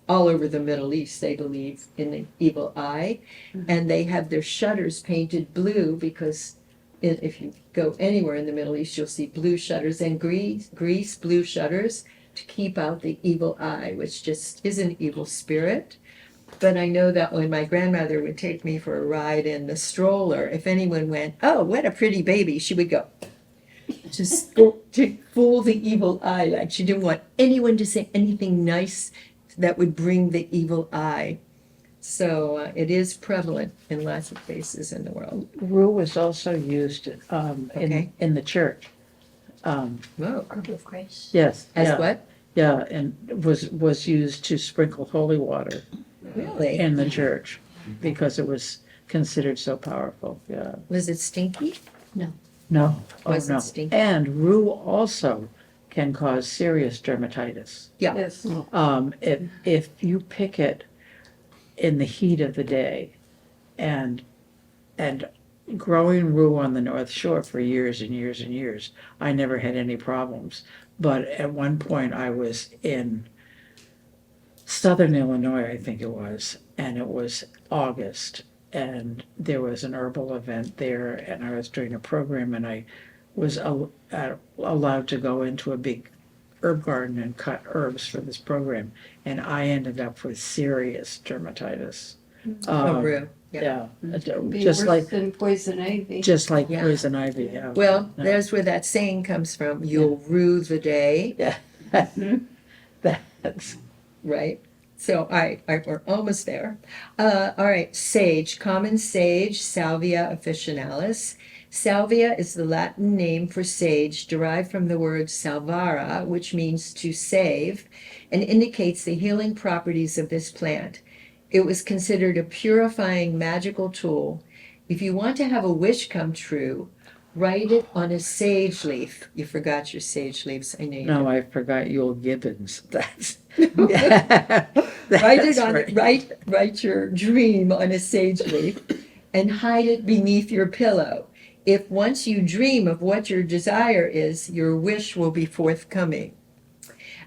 Speaker 2: all over the Middle East, they believe in the evil eye, and they have their shutters painted blue because if you go anywhere in the Middle East, you'll see blue shutters and Greece blue shutters to keep out the evil eye, which just is an evil spirit. But I know that when my grandmother would take me for a ride in the stroller, if anyone went, "Oh, what a pretty baby," she would go, just to fool the evil eye. Like she didn't want anyone to say anything nice that would bring the evil eye. So it is prevalent in lots of places in the world.
Speaker 1: Rue was also used
Speaker 2: Okay.
Speaker 1: in the church.
Speaker 2: Whoa.
Speaker 3: Herb of grace.
Speaker 1: Yes.
Speaker 2: As
Speaker 1: yeah,
Speaker 2: what?
Speaker 1: Yeah, and was used to sprinkle holy water
Speaker 2: Really?
Speaker 1: in the church because it was considered so powerful. Yeah.
Speaker 2: Was it stinky?
Speaker 1: No. Oh,
Speaker 2: Wasn't
Speaker 1: no.
Speaker 2: stinky.
Speaker 1: And rue also can cause serious dermatitis.
Speaker 2: Yeah.
Speaker 3: Yes.
Speaker 1: If you pick it in the heat of the day, and growing rue on the North Shore for years and years and years, I never had any problems. But at one point, I was in Southern Illinois, I think it was, and it was August, and there was an herbal event there, and I was doing a program, and I was allowed to go into a big herb garden and cut herbs for this program, and I ended up with serious dermatitis.
Speaker 2: Oh, rue.
Speaker 1: Yeah,
Speaker 3: Be
Speaker 1: just
Speaker 3: worse
Speaker 1: like
Speaker 3: than poison ivy.
Speaker 1: just like
Speaker 2: Yeah.
Speaker 1: poison ivy. Yeah.
Speaker 2: Well,
Speaker 1: No.
Speaker 2: there's where that saying comes from. You'll rue the day,
Speaker 1: That's
Speaker 2: right? So, all right, we're almost there. All right, sage, common sage, Salvia officinalis. Salvia is the Latin name for sage, derived from the word salvare, which means to save, and indicates the healing properties of this plant. It was considered a purifying magical tool. If you want to have a wish come true, write it on a sage leaf. You forgot your sage leaves. I know you
Speaker 1: no, I forgot Yul Gibbons.
Speaker 2: Write it on
Speaker 1: right.
Speaker 2: write your dream on a sage leaf and hide it beneath your pillow. If once you dream of what your desire is, your wish will be forthcoming.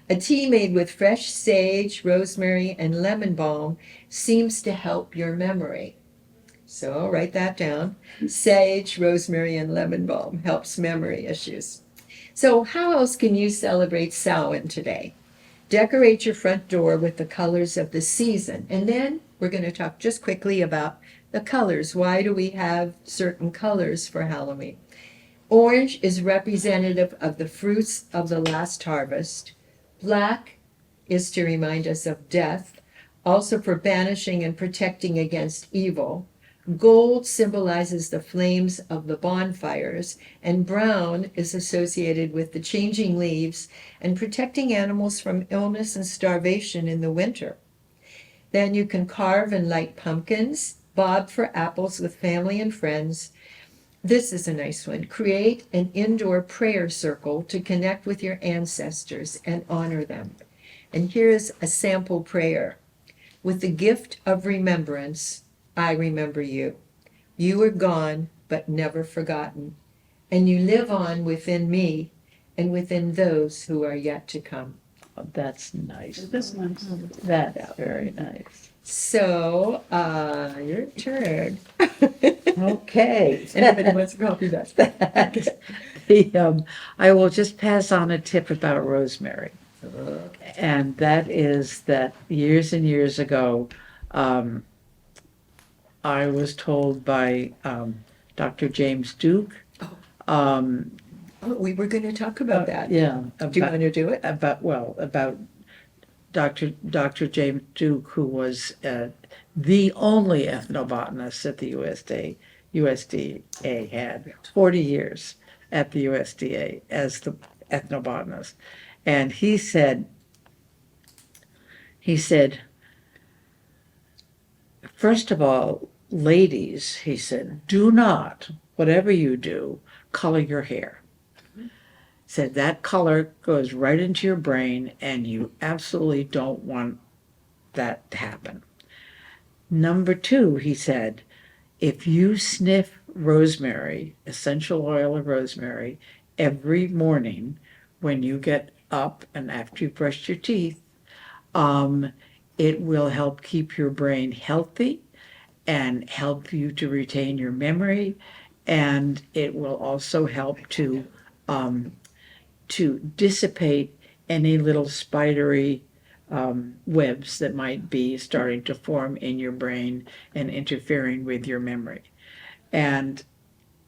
Speaker 2: A tea made with fresh sage, rosemary, and lemon balm seems to help your memory. So write that down. Sage, rosemary, and lemon balm helps memory issues. So how else can you celebrate Samhain today? Decorate your front door with the colors of the season. And then we're going to talk just quickly about the colors. Why do we have certain colors for Halloween? Orange is representative of the fruits of the last harvest. Black is to remind us of death, also for banishing and protecting against evil. Gold symbolizes the flames of the bonfires, and brown is associated with the changing leaves and protecting animals from illness and starvation in the winter. Then you can carve and light pumpkins, bob for apples with family and friends. This is a nice one. Create an indoor prayer circle to connect with your ancestors and honor them. And here's a sample prayer. With the gift of remembrance, I remember you. You were gone, but never forgotten. And you live on within me and within those who are yet to come.
Speaker 1: That's nice.
Speaker 3: That's nice.
Speaker 1: That's very nice.
Speaker 2: So, your turn.
Speaker 1: Okay.
Speaker 2: Anybody wants to copy that?
Speaker 1: I will just pass on a tip about rosemary. And that is that years and years ago, I was told by Dr. James Duke.
Speaker 2: Oh, we were going to talk about that.
Speaker 1: Yeah.
Speaker 2: Do you want to do it?
Speaker 1: About Dr. James Duke, who was the only ethnobotanist that the USDA had 40 years at the USDA as the ethnobotanist. And he said, first of all, ladies, he said, do not, whatever you do, color your hair. Said that color goes right into your brain and you absolutely don't want that to happen. Number two, he said, if you sniff rosemary, essential oil of rosemary, every morning when you get up and after you've brushed your teeth, it will help keep your brain healthy and help you to retain your memory, and it will also help to dissipate any little spidery webs that might be starting to form in your brain and interfering with your memory. And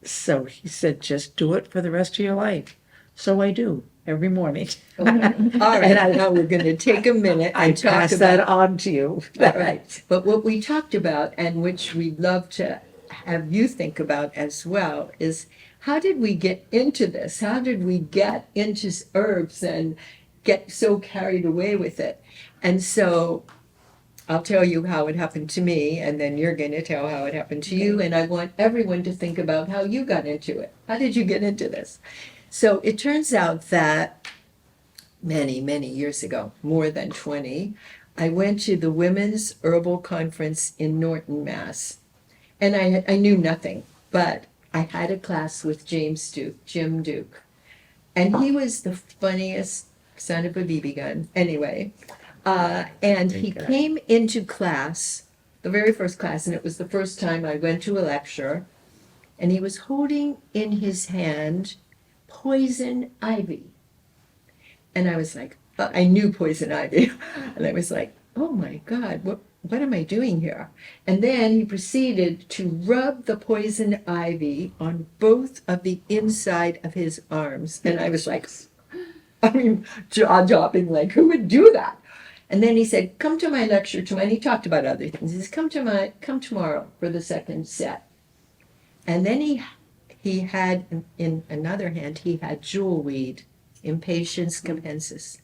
Speaker 1: so he said, just do it for the rest of your life. So I do every morning.
Speaker 2: All right, now we're going to take a minute
Speaker 1: I
Speaker 2: and talk
Speaker 1: pass
Speaker 2: about
Speaker 1: that on to you.
Speaker 2: All right. But what we talked about, and which we'd love to have you think about as well, is how did we get into this? How did we get into herbs and get so carried away with it? And so I'll tell you how it happened to me, and then you're going to tell how it happened to you. And I want everyone to think about how you got into it. How did you get into this? So it turns out that many, many years ago, more than 20, I went to the Women's Herbal Conference in Norton, Mass. And I knew nothing, but I had a class with Jim Duke. And he was the funniest son of a BB gun, anyway. And he came into class, the very first class, and it was the first time I went to a lecture, and he was holding in his hand poison ivy. And I was like, I knew poison ivy. And I was like, oh my God, what am I doing here? And then he proceeded to rub the poison ivy on both of the inside of his arms. And I was like, jaw-dropping, like, who would do that? And then he said, come to my lecture tomorrow. And he talked about other things. He says, come tomorrow for the second set. And then he had, in another hand, he had jewelweed, Impatiens capensis.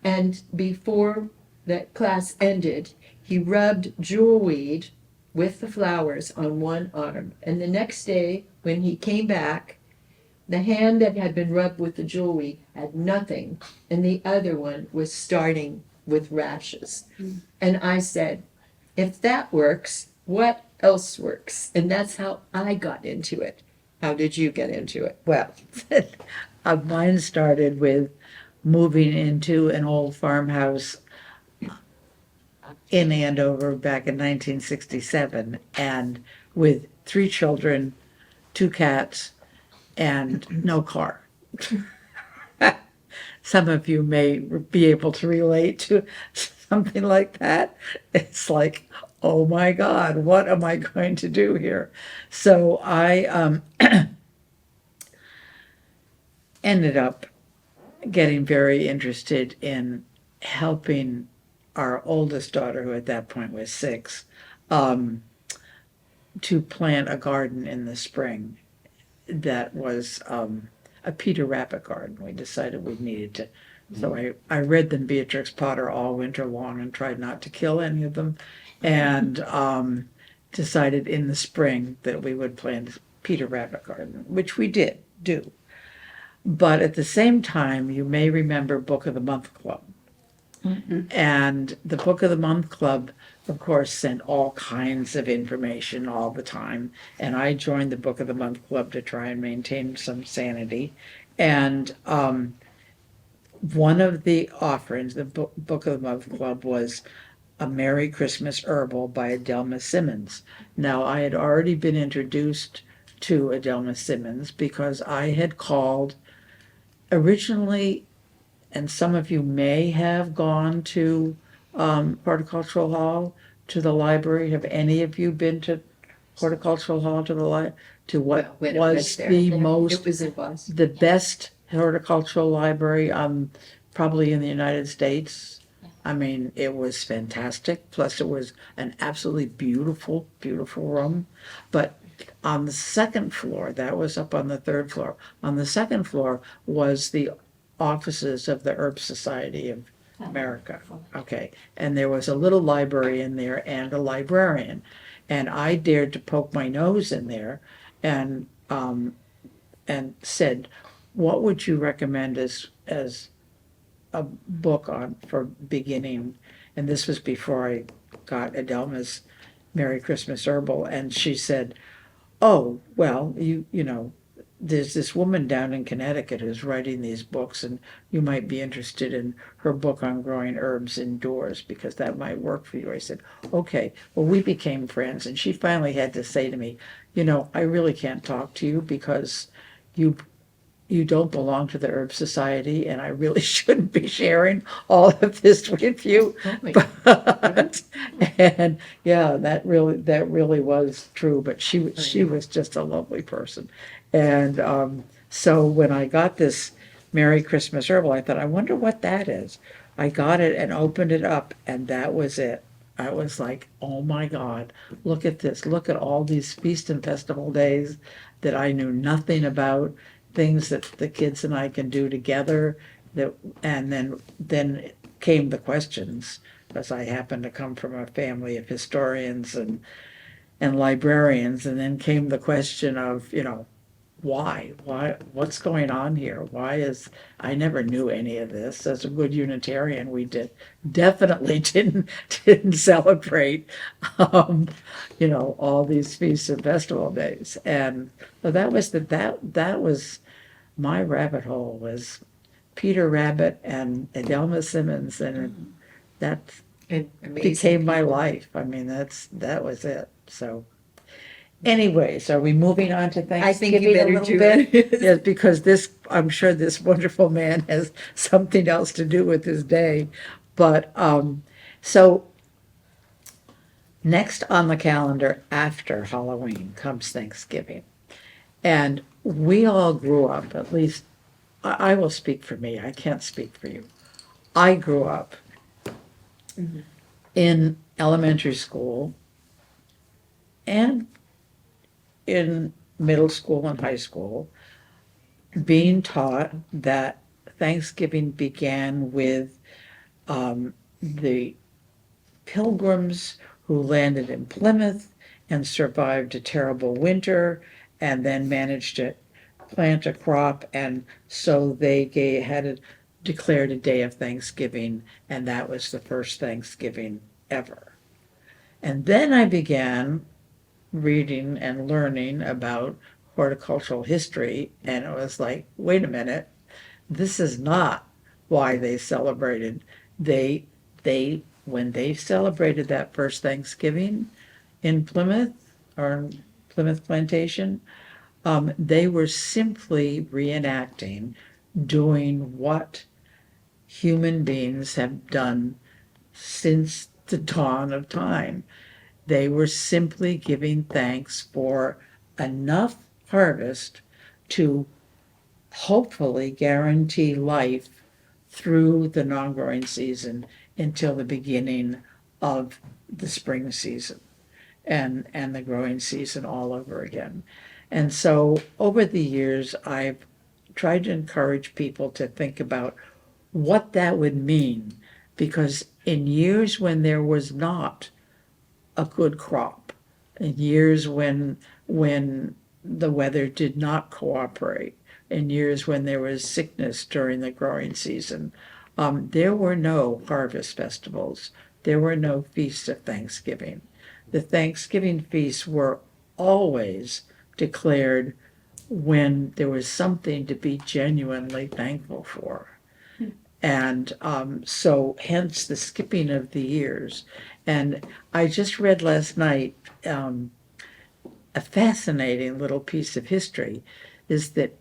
Speaker 2: And before that class ended, he rubbed jewelweed with the flowers on one arm. And the next day, when he came back, the hand that had been rubbed with the jewelweed had nothing, and the other one was starting with rashes. And I said, if that works, what else works? And that's how I got into it. How did you get into it?
Speaker 1: Well, mine started with moving into an old farmhouse in Andover back in 1967, and with 3 children, 2 cats, and no car. Some of you may be able to relate to something like that. It's like, oh my God, what am I going to do here? So I ended up getting very interested in helping our oldest daughter, who at that point was 6, to plant a garden in the spring that was a Peter Rabbit garden. We decided we needed to. So I read them Beatrix Potter all winter long and tried not to kill any of them, and decided in the spring that we would plant Peter Rabbit garden, which we did do. But at the same time, you may remember Book of the Month Club. And the Book of the Month Club, of course, sent all kinds of information all the time. And I joined the Book of the Month Club to try and maintain some sanity. And one of the offerings, the Book of the Month Club, was A Merry Christmas Herbal by Adelma Simmons. Now, I had already been introduced to Adelma Simmons because I had called originally, and some of you may have gone to Horticultural Hall, to the library. Have any of you been to Horticultural Hall, to to what
Speaker 2: When I
Speaker 1: was
Speaker 2: went there,
Speaker 1: the most,
Speaker 2: it was.
Speaker 1: the best horticultural library probably in the United States? I mean, it was fantastic. Plus, it was an absolutely beautiful, beautiful room. But on the second floor, that was up on the third floor. On the second floor was the offices of the Herb Society of America. Okay, and there was a little library in there and a librarian. And I dared to poke my nose in there and said, what would you recommend as a book on for beginning? And this was before I got Adelma's Merry Christmas Herbal, and she said, oh, well, you know, there's this woman down in Connecticut who's writing these books, and you might be interested in her book on growing herbs indoors because that might work for you. I said, okay. Well, we became friends, and she finally had to say to me, you know, I really can't talk to you because you don't belong to the Herb Society, and I really shouldn't be sharing all of this with you. But, and yeah, that really was true. But she was just a lovely person. And so when I got this Merry Christmas Herbal, I thought, I wonder what that is. I got it and opened it up, and that was it. I was like, oh my God, look at this. Look at all these feast and festival days that I knew nothing about, things that the kids and I can do together. And then came the questions, because I happen to come from a family of historians and librarians, and then came the question of, you know, why, what's going on here? I never knew any of this. As a good Unitarian, we definitely didn't celebrate, you know, all these feasts and festival days. And so that was my rabbit hole, was Peter Rabbit and Adelma Simmons, and that
Speaker 2: And amazing
Speaker 1: became my
Speaker 2: people.
Speaker 1: life. I mean, that was it. So anyways, are we moving on to
Speaker 2: I think
Speaker 1: Thanksgiving
Speaker 2: you
Speaker 1: a
Speaker 2: better
Speaker 1: little
Speaker 2: do
Speaker 1: bit?
Speaker 2: it.
Speaker 1: Yes, because I'm sure this wonderful man has something else to do with his day. But, so next on the calendar after Halloween comes Thanksgiving. And we all grew up, at least I will speak for me, I can't speak for you. I grew up in elementary school and in middle school and high school being taught that Thanksgiving began with the Pilgrims who landed in Plymouth and survived a terrible winter and then managed to plant a crop, and so they declared a day of Thanksgiving, and that was the first Thanksgiving ever. And then I began reading and learning about horticultural history, and it was like, wait a minute, this is not why they celebrated. They when they celebrated that first Thanksgiving in Plymouth, or Plymouth Plantation, they were simply reenacting doing what human beings have done since the dawn of time. They were simply giving thanks for enough harvest to hopefully guarantee life through the non-growing season until the beginning of the spring season and the growing season all over again. And so over the years, I've tried to encourage people to think about what that would mean, because in years when there was not a good crop, in years when the weather did not cooperate, in years when there was sickness during the growing season, there were no harvest festivals. There were no feasts of Thanksgiving. The Thanksgiving feasts were always declared when there was something to be genuinely thankful for. And so hence the skipping of the years. And I just read last night a fascinating little piece of history is that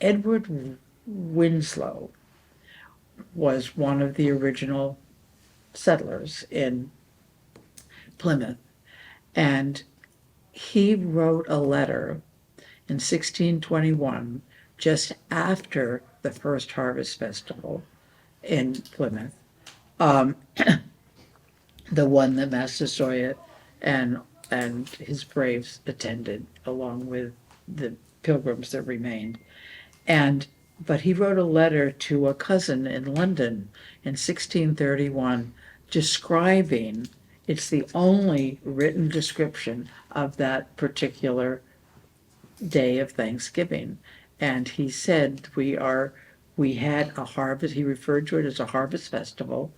Speaker 1: Edward Winslow was one of the original settlers in Plymouth. And he wrote a letter in 1621, just after the first harvest festival in Plymouth, the one that Massasoit and his braves attended, along with the pilgrims that remained. And but he wrote a letter to a cousin in London in 1631 describing, it's the only written description of that particular day of Thanksgiving. And he said we had a harvest, he referred to it as a harvest festival,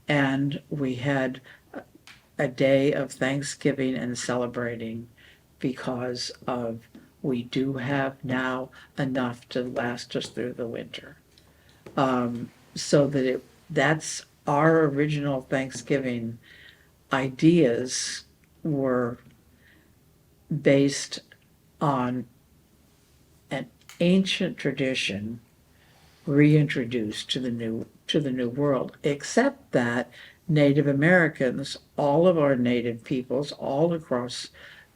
Speaker 1: and we had a day of Thanksgiving and celebrating because of we do have now enough to last us through the winter. So that that's our original Thanksgiving ideas were based on an ancient tradition reintroduced to the new world, except that Native Americans, all of our native peoples all across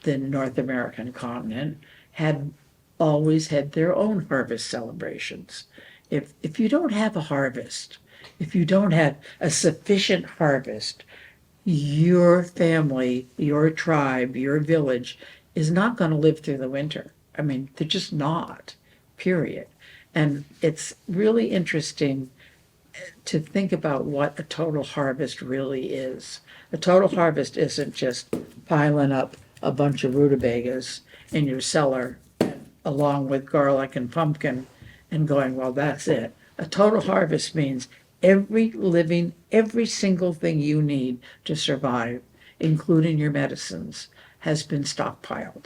Speaker 1: the North American continent, had always had their own harvest celebrations. If you don't have a harvest, if you don't have a sufficient harvest, your family, your tribe, your village is not going to live through the winter. I mean, they're just not, period. And it's really interesting to think about what a total harvest really is. A total harvest isn't just piling up a bunch of rutabagas in your cellar along with garlic and pumpkin and going, well, that's it. A total harvest means every single thing you need to survive, including your medicines, has been stockpiled.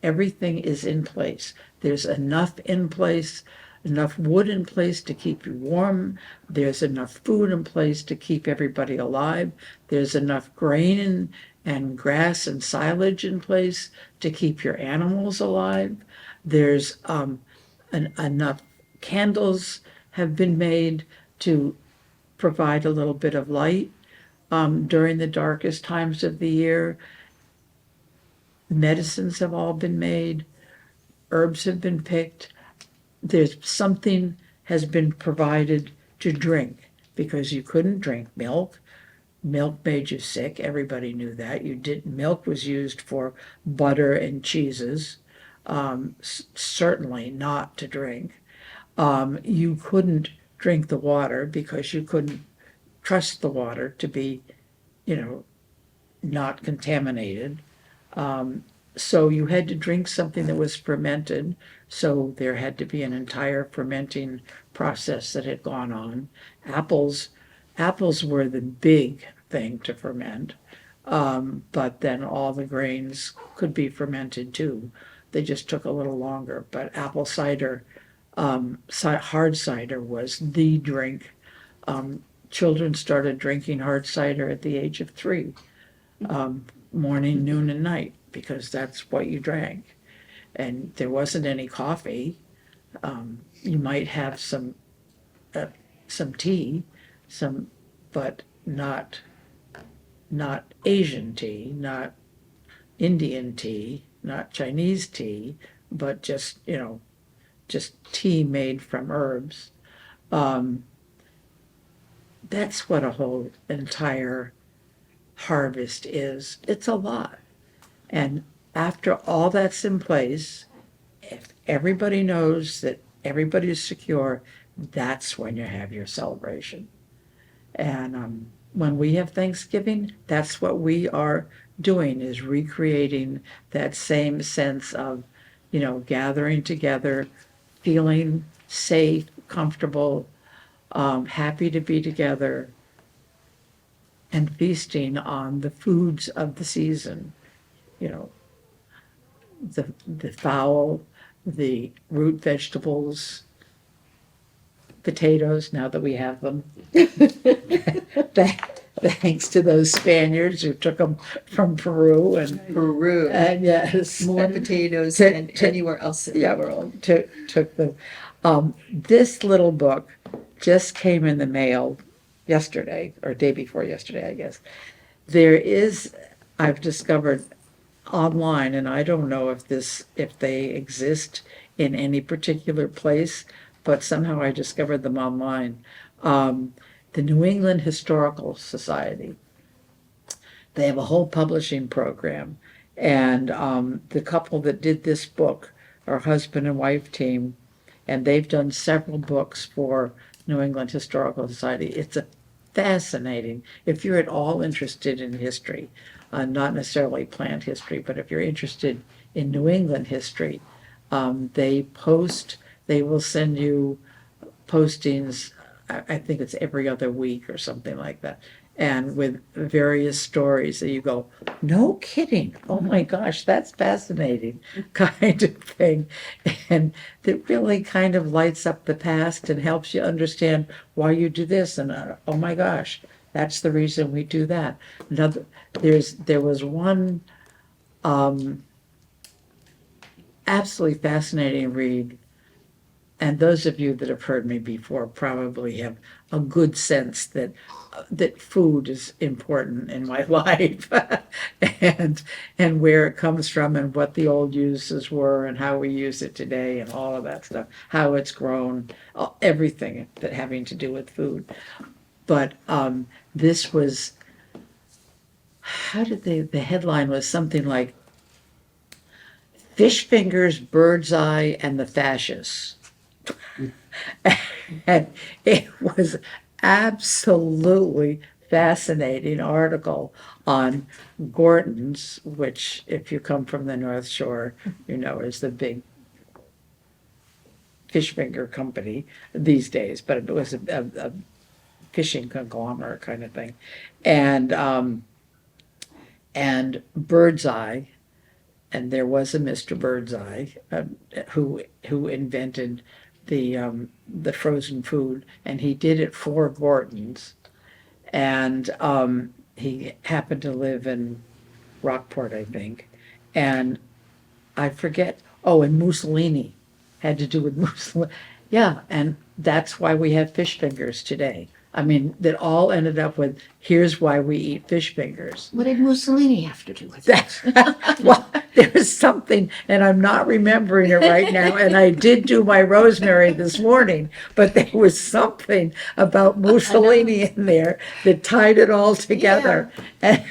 Speaker 1: Everything is in place. There's enough in place, enough wood in place to keep you warm. There's enough food in place to keep everybody alive. There's enough grain and grass and silage in place to keep your animals alive. There's enough candles have been made to provide a little bit of light during the darkest times of the year. Medicines have all been made. Herbs have been picked. There's something has been provided to drink because you couldn't drink milk. Milk made you sick. Everybody knew that. Milk was used for butter and cheeses, certainly not to drink. You couldn't drink the water because you couldn't trust the water to be, not contaminated. So you had to drink something that was fermented. So there had to be an entire fermenting process that had gone on. Apples were the big thing to ferment. But then all the grains could be fermented too. They just took a little longer. But apple cider, hard cider was the drink. Children started drinking hard cider at the age of 3, morning, noon, and night, because that's what you drank. And there wasn't any coffee. You might have some tea, but not Asian tea, not Indian tea, not Chinese tea, but just tea made from herbs. That's what a whole entire harvest is. It's a lot. And after all that's in place, if everybody knows that everybody's secure, that's when you have your celebration. And when we have Thanksgiving, that's what we are doing, is recreating that same sense of, gathering together, feeling safe, comfortable, happy to be together, and feasting on the foods of the season. The fowl, the root vegetables, potatoes now that we have them. Thanks to those Spaniards who took them from Peru
Speaker 2: Peru,
Speaker 1: and yes.
Speaker 2: more potatoes
Speaker 1: To-
Speaker 2: than
Speaker 1: to-
Speaker 2: anywhere else in
Speaker 1: Yeah,
Speaker 2: the world.
Speaker 1: took them. This little book just came in the mail yesterday, or day before yesterday, I guess. There is, I've discovered online, and I don't know if they exist in any particular place, but somehow I discovered them online. The New England Historical Society. They have a whole publishing program, and the couple that did this book are husband and wife team, and they've done several books for New England Historical Society. It's a fascinating, if you're at all interested in history, not necessarily plant history, but if you're interested in New England history, they will send you postings, I think it's every other week or something like that, and with various stories that you go, no kidding, oh my gosh, that's fascinating, kind of thing. And that really kind of lights up the past and helps you understand why you do this, and oh my gosh, that's the reason we do that. Another, there was one absolutely fascinating read, and those of you that have heard me before probably have a good sense that food is important in my life, and where it comes from and what the old uses were and how we use it today and all of that stuff, how it's grown, everything that having to do with food. But this was, the headline was something like Fish Fingers, Bird's Eye, and the Fascists. And it was absolutely fascinating article on Gorton's, which, if you come from the North Shore, you know, is the big fish finger company these days, but it was a fishing conglomerate kind of thing. And Birdseye, and there was a Mr. Birdseye who invented the frozen food, and he did it for Gorton's, and he happened to live in Rockport, I think, and I forget. Oh, and Mussolini had to do with Mussolini. Yeah, and that's why we have fish fingers today. I mean, that all ended up with, here's why we eat fish fingers.
Speaker 3: What did Mussolini have to do with it?
Speaker 1: Well, there's something, and I'm not remembering it right now, and I did do my rosemary this morning, but there was something about Mussolini in there that tied it all together. And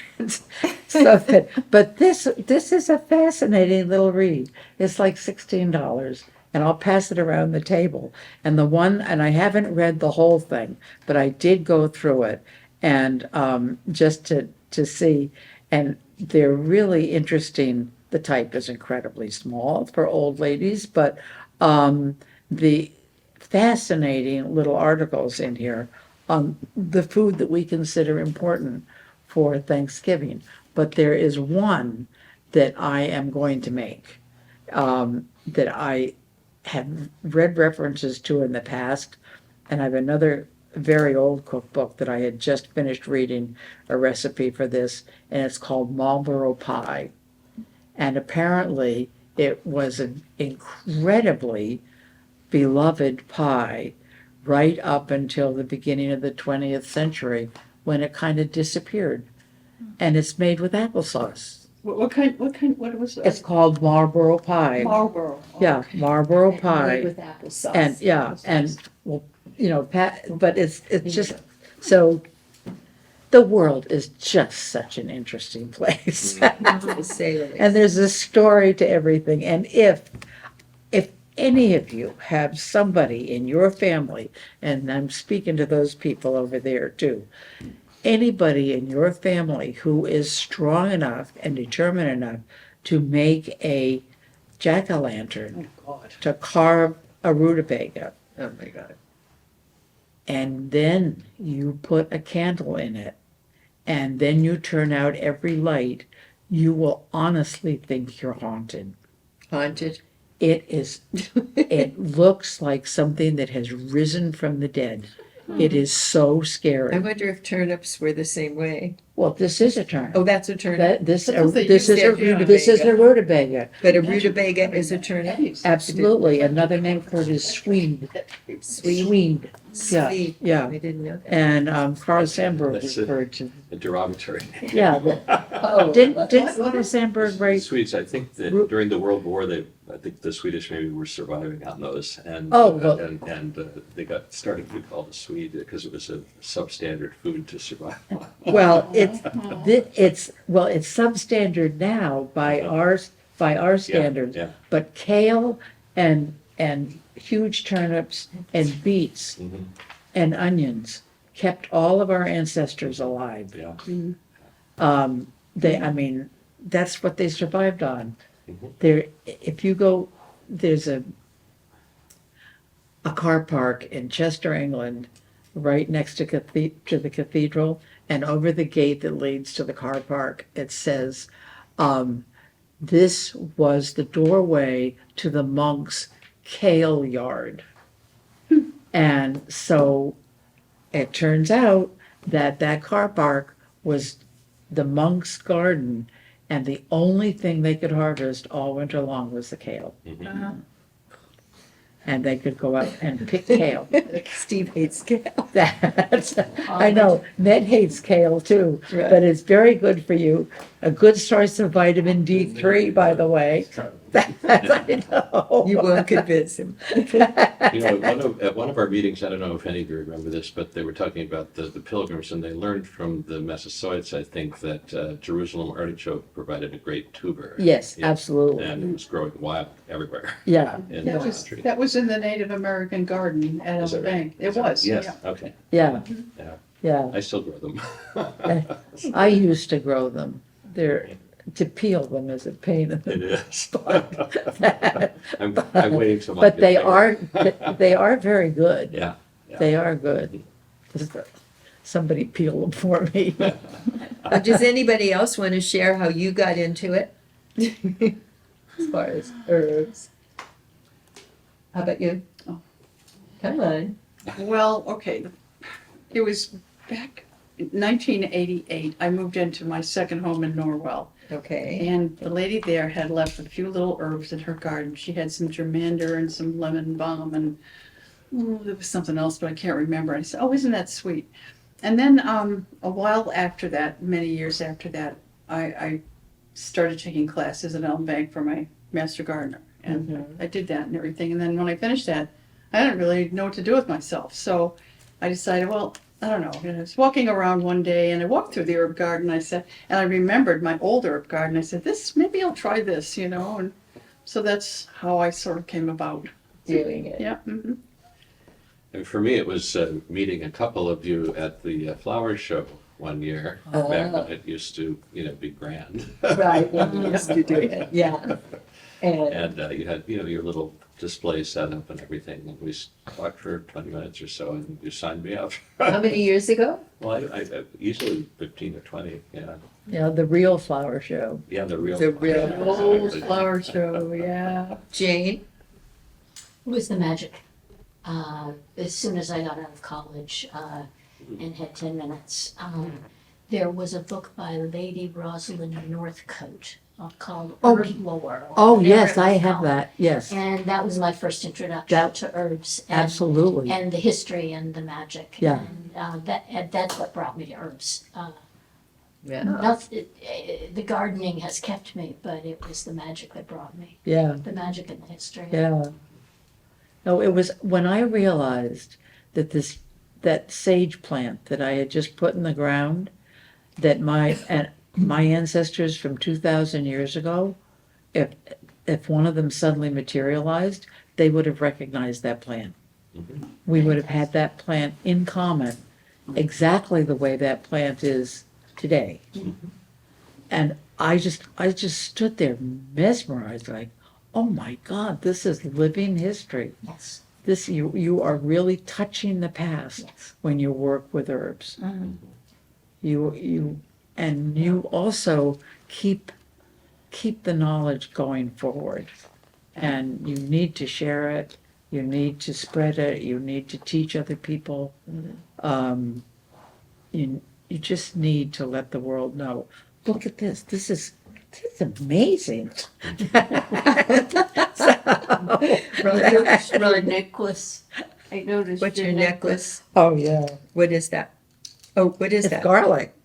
Speaker 1: so that, but this is a fascinating little read. It's like $16. And I'll pass it around the table. And I haven't read the whole thing, but I did go through it, and just to see, and they're really interesting. The type is incredibly small for old ladies, but the fascinating little articles in here on the food that we consider important for Thanksgiving. But there is one that I am going to make, that I have read references to in the past, and I have another very old cookbook that I had just finished reading a recipe for this, and it's called Marlboro Pie. And apparently it was an incredibly beloved pie right up until the beginning of the 20th century, when it kind of disappeared. And it's made with applesauce.
Speaker 6: What was that?
Speaker 1: It's called Marlboro Pie.
Speaker 6: Marlboro.
Speaker 1: Yeah, Marlboro
Speaker 3: Made
Speaker 1: pie.
Speaker 3: with applesauce.
Speaker 1: And, yeah, and, well, you know, but it's just, so the world is just such an interesting place.
Speaker 2: To say the least.
Speaker 1: And there's a story to everything. And if any of you have somebody in your family, and I'm speaking to those people over there too, anybody in your family who is strong enough and determined enough to make a jack-o'-lantern,
Speaker 5: Oh, God.
Speaker 1: to carve a rutabaga,
Speaker 2: Oh, my God.
Speaker 1: and then you put a candle in it, and then you turn out every light, you will honestly think you're haunted.
Speaker 2: Haunted.
Speaker 1: It is, it looks like something that has risen from the dead. It is so
Speaker 2: I
Speaker 1: scary.
Speaker 2: wonder if turnips were the same way.
Speaker 1: Well, this is a turnip.
Speaker 2: Oh, that's a turnip,
Speaker 1: That, this,
Speaker 6: That's what they
Speaker 1: this is
Speaker 6: use
Speaker 1: a,
Speaker 6: there,
Speaker 1: this is a rutabaga.
Speaker 2: but a rutabaga is a turnip.
Speaker 1: Absolutely. Another name for it is swede.
Speaker 2: Sweet,
Speaker 1: Swede. Yeah,
Speaker 2: sweet.
Speaker 1: yeah.
Speaker 2: I didn't know that.
Speaker 1: And Carl Sandburg
Speaker 4: That's it.
Speaker 1: referred to,
Speaker 4: A derogatory name.
Speaker 1: yeah.
Speaker 2: Oh,
Speaker 1: Didn't Carl Sandburg
Speaker 4: The
Speaker 1: write?
Speaker 4: Swedes, I think that
Speaker 1: Ru-
Speaker 4: during the World War, I think the Swedish maybe were surviving on those, and
Speaker 1: Oh, well-
Speaker 4: they got started to be called a Swede because it was a substandard food to survive on.
Speaker 1: Well, it's substandard now by our standards.
Speaker 4: Yeah,
Speaker 1: But kale and huge turnips and beets
Speaker 4: mhm,
Speaker 1: and onions kept all of our ancestors alive.
Speaker 4: yeah.
Speaker 1: I mean, that's what they survived on.
Speaker 4: Mhm.
Speaker 1: There, if you go, there's a car park in Chester, England, right next to the cathedral, and over the gate that leads to the car park, it says, this was the doorway to the monks' kale yard. And so it turns out that car park was the monks' garden, and the only thing they could harvest all winter long was the kale. And they could go out and pick kale.
Speaker 2: Steve hates kale.
Speaker 1: That's, I know, Ned hates kale too,
Speaker 2: Right.
Speaker 1: but it's very good for you. A good source of vitamin D3, by the way. I know.
Speaker 2: You won't convince him.
Speaker 4: You know, at one of our meetings, I don't know if any of you remember this, but they were talking about the pilgrims, and they learned from the Massasoits, I think, that Jerusalem artichoke provided a great tuber.
Speaker 1: Yes,
Speaker 4: Yeah.
Speaker 1: absolutely.
Speaker 4: And it was growing wild everywhere
Speaker 1: Yeah,
Speaker 4: in
Speaker 6: That
Speaker 4: the
Speaker 6: was,
Speaker 4: country.
Speaker 6: that was in the Native American garden at
Speaker 4: Is
Speaker 6: Elm
Speaker 4: it right?
Speaker 6: Bank. It
Speaker 4: Is that-
Speaker 6: was,
Speaker 4: Yes,
Speaker 6: yeah.
Speaker 4: okay.
Speaker 1: yeah,
Speaker 4: Yeah.
Speaker 1: yeah.
Speaker 4: I still grow them.
Speaker 1: I used to grow them. To peel them is a pain in
Speaker 4: It
Speaker 1: the
Speaker 4: is.
Speaker 1: butt.
Speaker 4: I'm waiting till. mine
Speaker 1: But
Speaker 4: get
Speaker 1: they
Speaker 4: bigger.
Speaker 1: are very good.
Speaker 4: Yeah. Yeah.
Speaker 1: They are good. Somebody peel them for me.
Speaker 2: Does anybody else want to share how you got into it? As far as herbs. How about you?
Speaker 6: Oh.
Speaker 2: Come on.
Speaker 6: Well, okay, it was back in 1988. I moved into my second home in Norwell.
Speaker 2: Okay.
Speaker 6: And the lady there had left a few little herbs in her garden. She had some germander and some lemon balm and there was something else, but I can't remember. I said, "Oh, isn't that sweet?" And then a while after that, many years after that, I started taking classes at Elm Bank for my master gardener, and I did that and everything. And then when I finished that, I didn't really know what to do with myself, so I decided, well, I don't know. And I was walking around one day, and I walked through the herb garden. I said, and I remembered my old herb garden. I said, maybe I'll try this, And so that's how I sort of came about.
Speaker 2: Doing it.
Speaker 6: Yeah. Mm-hmm.
Speaker 4: And for me, it was meeting a couple of you at the flower show one year, back when it used to, be grand.
Speaker 2: Right, when you used to do it, yeah. And
Speaker 4: And you had, your little display set up and everything, and we talked for 20 minutes or so, and you signed me up.
Speaker 2: how many years ago?
Speaker 4: Well, I easily 15 or 20, yeah.
Speaker 1: Yeah, the real flower show.
Speaker 4: Yeah, the real.
Speaker 2: The real-
Speaker 6: Old flower show, yeah.
Speaker 2: Jane?
Speaker 3: It was the magic. As soon as I got out of college and had 10 minutes, there was a book by Lady Rosalind Northcote called
Speaker 1: Oh.
Speaker 3: Herb Lore.
Speaker 1: Oh,
Speaker 3: Whatever
Speaker 1: yes,
Speaker 3: it
Speaker 1: I
Speaker 3: was
Speaker 1: have
Speaker 3: called.
Speaker 1: that, yes,
Speaker 3: And that was my first introduction
Speaker 1: That-
Speaker 3: to herbs. And,
Speaker 1: absolutely.
Speaker 3: And the history and the magic.
Speaker 1: Yeah.
Speaker 3: And that's what brought me to herbs.
Speaker 2: Yeah.
Speaker 3: The gardening has kept me, but it was the magic that brought me.
Speaker 1: Yeah,
Speaker 3: The magic and the history.
Speaker 1: yeah. No, it was when I realized that that sage plant that I had just put in the ground, that my ancestors from 2,000 years ago, if one of them suddenly materialized, they would have recognized that plant. We would have had that plant in common, exactly the way that plant is today. And I just stood there mesmerized, like, oh my God, this is living history.
Speaker 3: Yes.
Speaker 1: This, you are really touching the past
Speaker 3: Yes.
Speaker 1: when you work with herbs. You also keep the knowledge going forward. And you need to share it, you need to spread it, you need to teach other people. You just need to let the world know, look at this, this is amazing.
Speaker 2: Rhonda,
Speaker 7: necklace. I noticed.
Speaker 2: what's your necklace?
Speaker 1: Oh, yeah.
Speaker 2: What is that? Oh, what is
Speaker 1: It's
Speaker 2: that?
Speaker 1: garlic.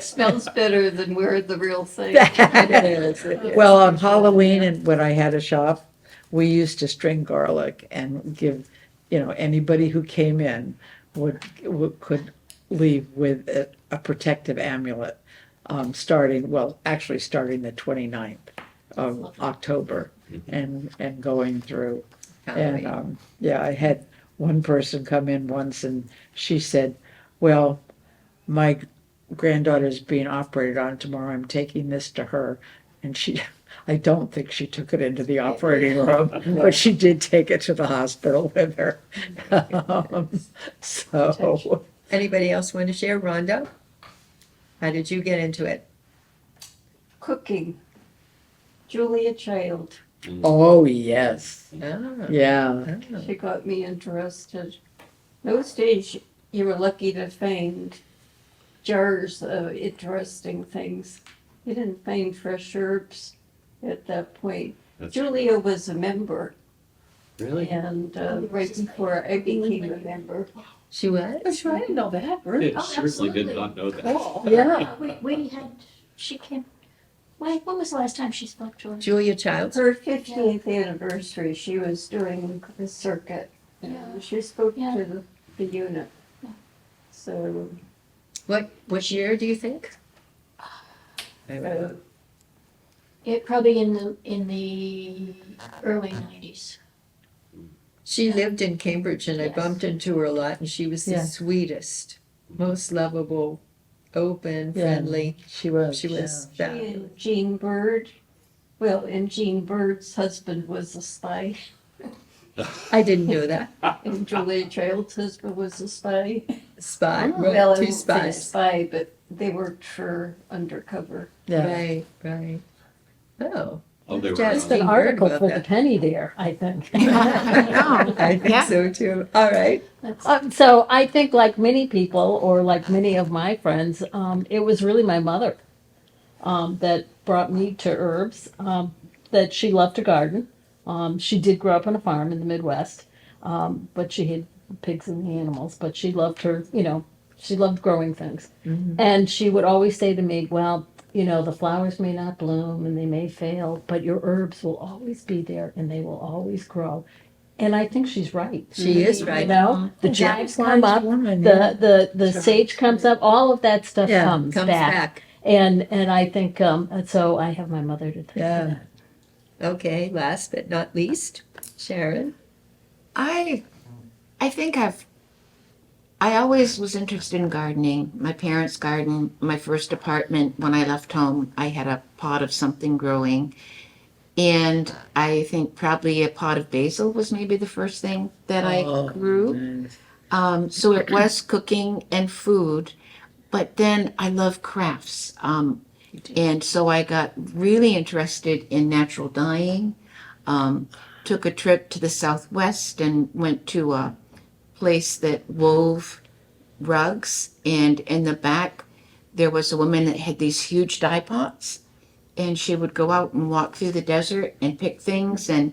Speaker 7: Smells better than wearing the real thing.
Speaker 1: Well, on Halloween and when I had a shop, we used to string garlic and give, anybody who came in could leave with a protective amulet, starting the 29th of October and going through.
Speaker 2: Halloween.
Speaker 1: And, I had one person come in once and she said, well, my granddaughter's being operated on tomorrow. I'm taking this to her. And I don't think she took it into the operating room, but she did take it to the hospital with her. So,
Speaker 2: Anybody else want to share? Rhonda? How did you get into it?
Speaker 7: Cooking. Julia Child.
Speaker 1: oh, yes.
Speaker 2: Ah,
Speaker 1: Yeah.
Speaker 7: She got me interested. Those days, you were lucky to find jars of interesting things. You didn't find fresh herbs at that point.
Speaker 4: That's-
Speaker 7: Julia was a member,
Speaker 4: Really?
Speaker 7: and right before I became a member.
Speaker 2: she was?
Speaker 6: Oh, sure, I didn't know that, really.
Speaker 4: I certainly did
Speaker 3: absolutely.
Speaker 4: not know that.
Speaker 6: Cool.
Speaker 1: Yeah.
Speaker 3: She came, when was the last time she spoke to her?
Speaker 2: Julia Childs?
Speaker 7: Her 50th anniversary, she was doing the circuit. And she spoke
Speaker 3: Yeah.
Speaker 7: to the unit. So,
Speaker 2: What year do you think?
Speaker 3: It probably in the early 90s.
Speaker 2: She lived in Cambridge and I
Speaker 3: Yes.
Speaker 2: bumped into her a lot and she was the
Speaker 1: Yeah.
Speaker 2: sweetest, most lovable, open,
Speaker 1: Yeah.
Speaker 2: friendly.
Speaker 1: She was.
Speaker 2: She was
Speaker 7: she and Jean Bird, and Jean Bird's husband was a spy,
Speaker 2: I didn't know that.
Speaker 7: and Julia Child's husband was a spy.
Speaker 2: Spy,
Speaker 7: Well,
Speaker 2: right,
Speaker 7: I
Speaker 2: two
Speaker 7: won't say
Speaker 2: spies.
Speaker 7: spy, but they worked for undercover.
Speaker 1: Yeah.
Speaker 2: Right, right. Oh.
Speaker 4: Oh, they were.
Speaker 2: Just
Speaker 8: An
Speaker 2: Jean
Speaker 8: article
Speaker 2: Bird
Speaker 8: for
Speaker 2: about
Speaker 8: the
Speaker 2: that.
Speaker 8: penny there, I think.
Speaker 2: I think so too. All right.
Speaker 8: So I think like many people, or like many of my friends, it was really my mother that brought me to herbs, that she loved to garden. She did grow up on a farm in the Midwest, but she had pigs and animals, but she loved she loved growing things. And she would always say to me, well, the flowers may not bloom and they may fail, but your herbs will always be there and they will always grow. And I think she's right.
Speaker 2: She is right.
Speaker 8: The chives come up,
Speaker 1: Woman,
Speaker 8: the sage comes up, all of that stuff
Speaker 1: Yeah,
Speaker 8: comes
Speaker 2: Comes
Speaker 8: back.
Speaker 2: back.
Speaker 8: And I think so I have my mother to thank for
Speaker 1: Yeah.
Speaker 8: that.
Speaker 2: Okay, last but not least, Sharon.
Speaker 9: I think I always was interested in gardening. My parents' garden, my first apartment, when I left home, I had a pot of something growing. And I think probably a pot of basil was maybe the first thing that I grew. So it was cooking and food. But then I love crafts. And so I got really interested in natural dyeing. Took a trip to the Southwest and went to a place that wove rugs, and in the back there was a woman that had these huge dye pots, and she would go out and walk through the desert and pick things, and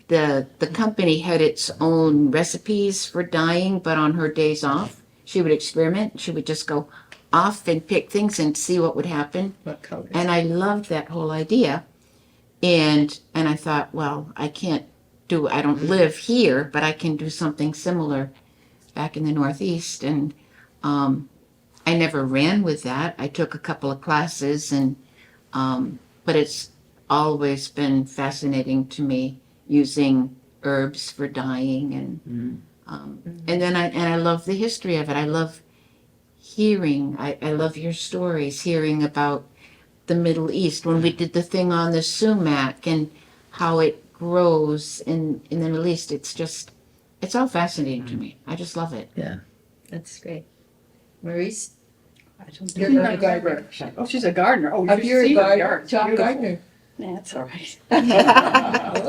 Speaker 9: the company had its own recipes for dyeing, but on her days off she would experiment. She would just go off and pick things and see what would happen.
Speaker 2: What colors?
Speaker 9: And I loved that whole idea. And I thought, well, I don't live here, but I can do something similar back in the Northeast. And I never ran with that. I took a couple of classes, but it's always been fascinating to me using herbs for dyeing, and then I love the history of it. I love hearing. I love your stories, hearing about the Middle East, when we did the thing on the sumac and how it grows in the Middle East. It's all fascinating to me. I just love it.
Speaker 2: That's great. Maurice?
Speaker 6: You're not a gardener. Oh, she's a gardener. Oh,
Speaker 2: Oh,
Speaker 6: you
Speaker 2: you're
Speaker 6: see
Speaker 2: a
Speaker 6: her
Speaker 2: gardener.
Speaker 6: yard.
Speaker 2: Top
Speaker 6: Beautiful.
Speaker 2: gardener.
Speaker 6: That's all right.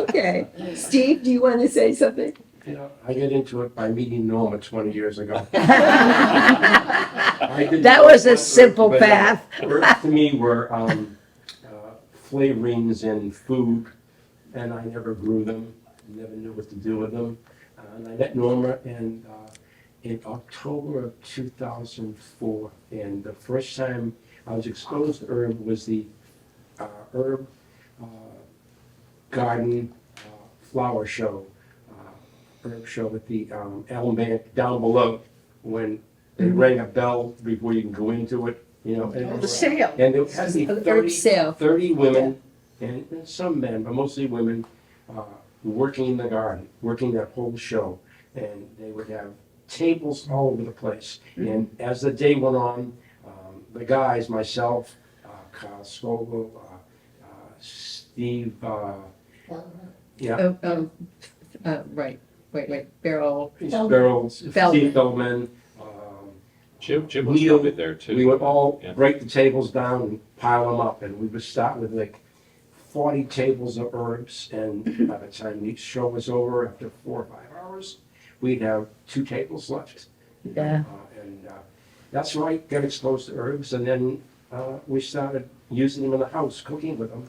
Speaker 2: Okay. Steve, do you want to say something?
Speaker 5: You know, I got into it by meeting Norma 20 years ago. I didn't
Speaker 1: That
Speaker 5: know
Speaker 1: was a
Speaker 5: what
Speaker 1: simple
Speaker 5: herbs, but,
Speaker 1: path.
Speaker 5: Herbs to me were flavorings in food, and I never grew them, never knew what to do with them. And I met Norma in October of 2004, and the first time I was exposed to herb was the herb garden flower show, herb show at the Allen Bank down below, when they rang a bell before you can go into it, you know. And
Speaker 6: The sale.
Speaker 5: and there had to be
Speaker 2: Herb
Speaker 5: 30,
Speaker 2: sale.
Speaker 5: 30 women, and some men, but mostly women, working in the garden, working that whole show. And they would have tables all over the place. And as the day went on, the guys, myself, Kyle Scoville, Steve, yeah,
Speaker 2: Right. Beryl.
Speaker 5: Beryl, Steve Feldman,
Speaker 4: Jim was
Speaker 5: Neil,
Speaker 4: probably there too.
Speaker 5: we would all
Speaker 4: Yeah.
Speaker 5: break the tables down and pile them up, and we would start with like 40 tables of herbs, and by the time each show was over, after 4 or 5 hours, we'd have 2 tables left.
Speaker 1: Yeah.
Speaker 5: And that's where I got exposed to herbs, and then we started using them in the house, cooking with them,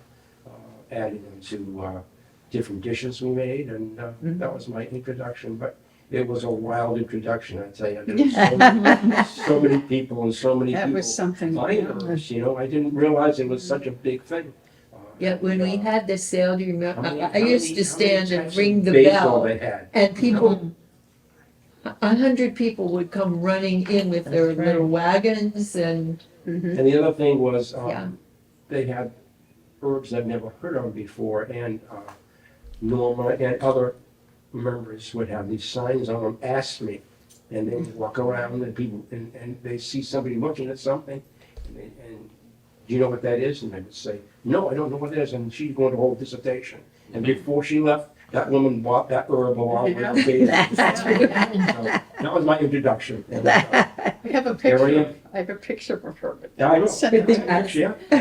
Speaker 5: adding them to different dishes we made, and that was my introduction. But it was a wild introduction, I tell you. There was so many people and so many
Speaker 6: That
Speaker 5: people
Speaker 6: was something.
Speaker 5: buying herbs, you know. I didn't realize it was such a big thing.
Speaker 2: Yeah, when we had the sale, do you remember?
Speaker 5: How many-
Speaker 2: I
Speaker 5: how
Speaker 2: used
Speaker 5: many-
Speaker 2: to
Speaker 5: how many
Speaker 2: stand and
Speaker 5: types of
Speaker 2: ring the
Speaker 5: basil
Speaker 2: bell,
Speaker 5: they had.
Speaker 2: and people, 100 people would come running in with their
Speaker 1: That's right.
Speaker 2: little wagons, and
Speaker 5: And the other thing was,
Speaker 2: Yeah.
Speaker 5: they had herbs I've never heard of before, and Norma and other members would have these signs on them, ask me, and they would walk around and people, and they see somebody looking at something, and do you know what that is? And they would say, no, I don't know what it is, and she'd go into a whole dissertation. And before she left, that woman bought that herb along with her baby. So that was my introduction. And,
Speaker 6: We have a
Speaker 5: There I
Speaker 6: picture.
Speaker 5: am.
Speaker 6: I have a picture of her.
Speaker 5: yeah, I know.
Speaker 6: Send it to you.
Speaker 5: Yeah. So,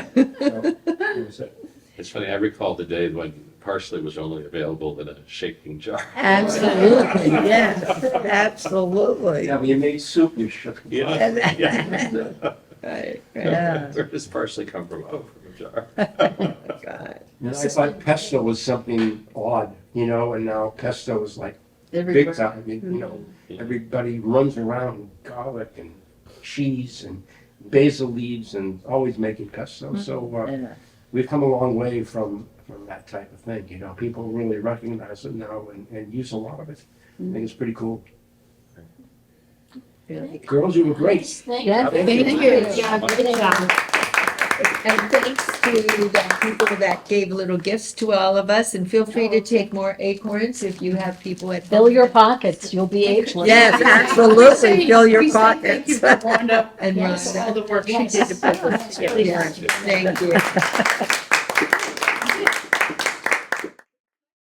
Speaker 5: it was it.
Speaker 4: It's funny, I recall the day when parsley was only available in a shaking jar.
Speaker 1: Absolutely, yes, absolutely.
Speaker 5: Yeah, when you made soup, you shook.
Speaker 4: Yeah.
Speaker 1: Yeah.
Speaker 4: Where does parsley come from? Oh, from a jar.
Speaker 2: God.
Speaker 5: And I thought pesto was something odd, you know, and now pesto is like big
Speaker 6: Everywhere.
Speaker 5: time. You know, everybody runs around with garlic and cheese and basil leaves and always making pesto. So
Speaker 1: Yeah.
Speaker 5: we've come a long way from that type of thing. You know, people really recognize it now and use a lot of it. I think it's pretty cool.
Speaker 2: Really.
Speaker 5: Girls, you were great.
Speaker 3: Thank
Speaker 1: Yeah,
Speaker 3: you.
Speaker 1: thank you.
Speaker 9: Good job, good job.
Speaker 2: And thanks to the people that gave little gifts to all of us, and feel free to take more acorns if you have people at
Speaker 8: Fill your pockets, you'll be ageless.
Speaker 1: Yes, absolutely, fill your
Speaker 6: We say Thank you
Speaker 1: pockets.
Speaker 6: for Wanda
Speaker 2: And
Speaker 6: and all the work she did to put this together.
Speaker 2: Yes, thank you.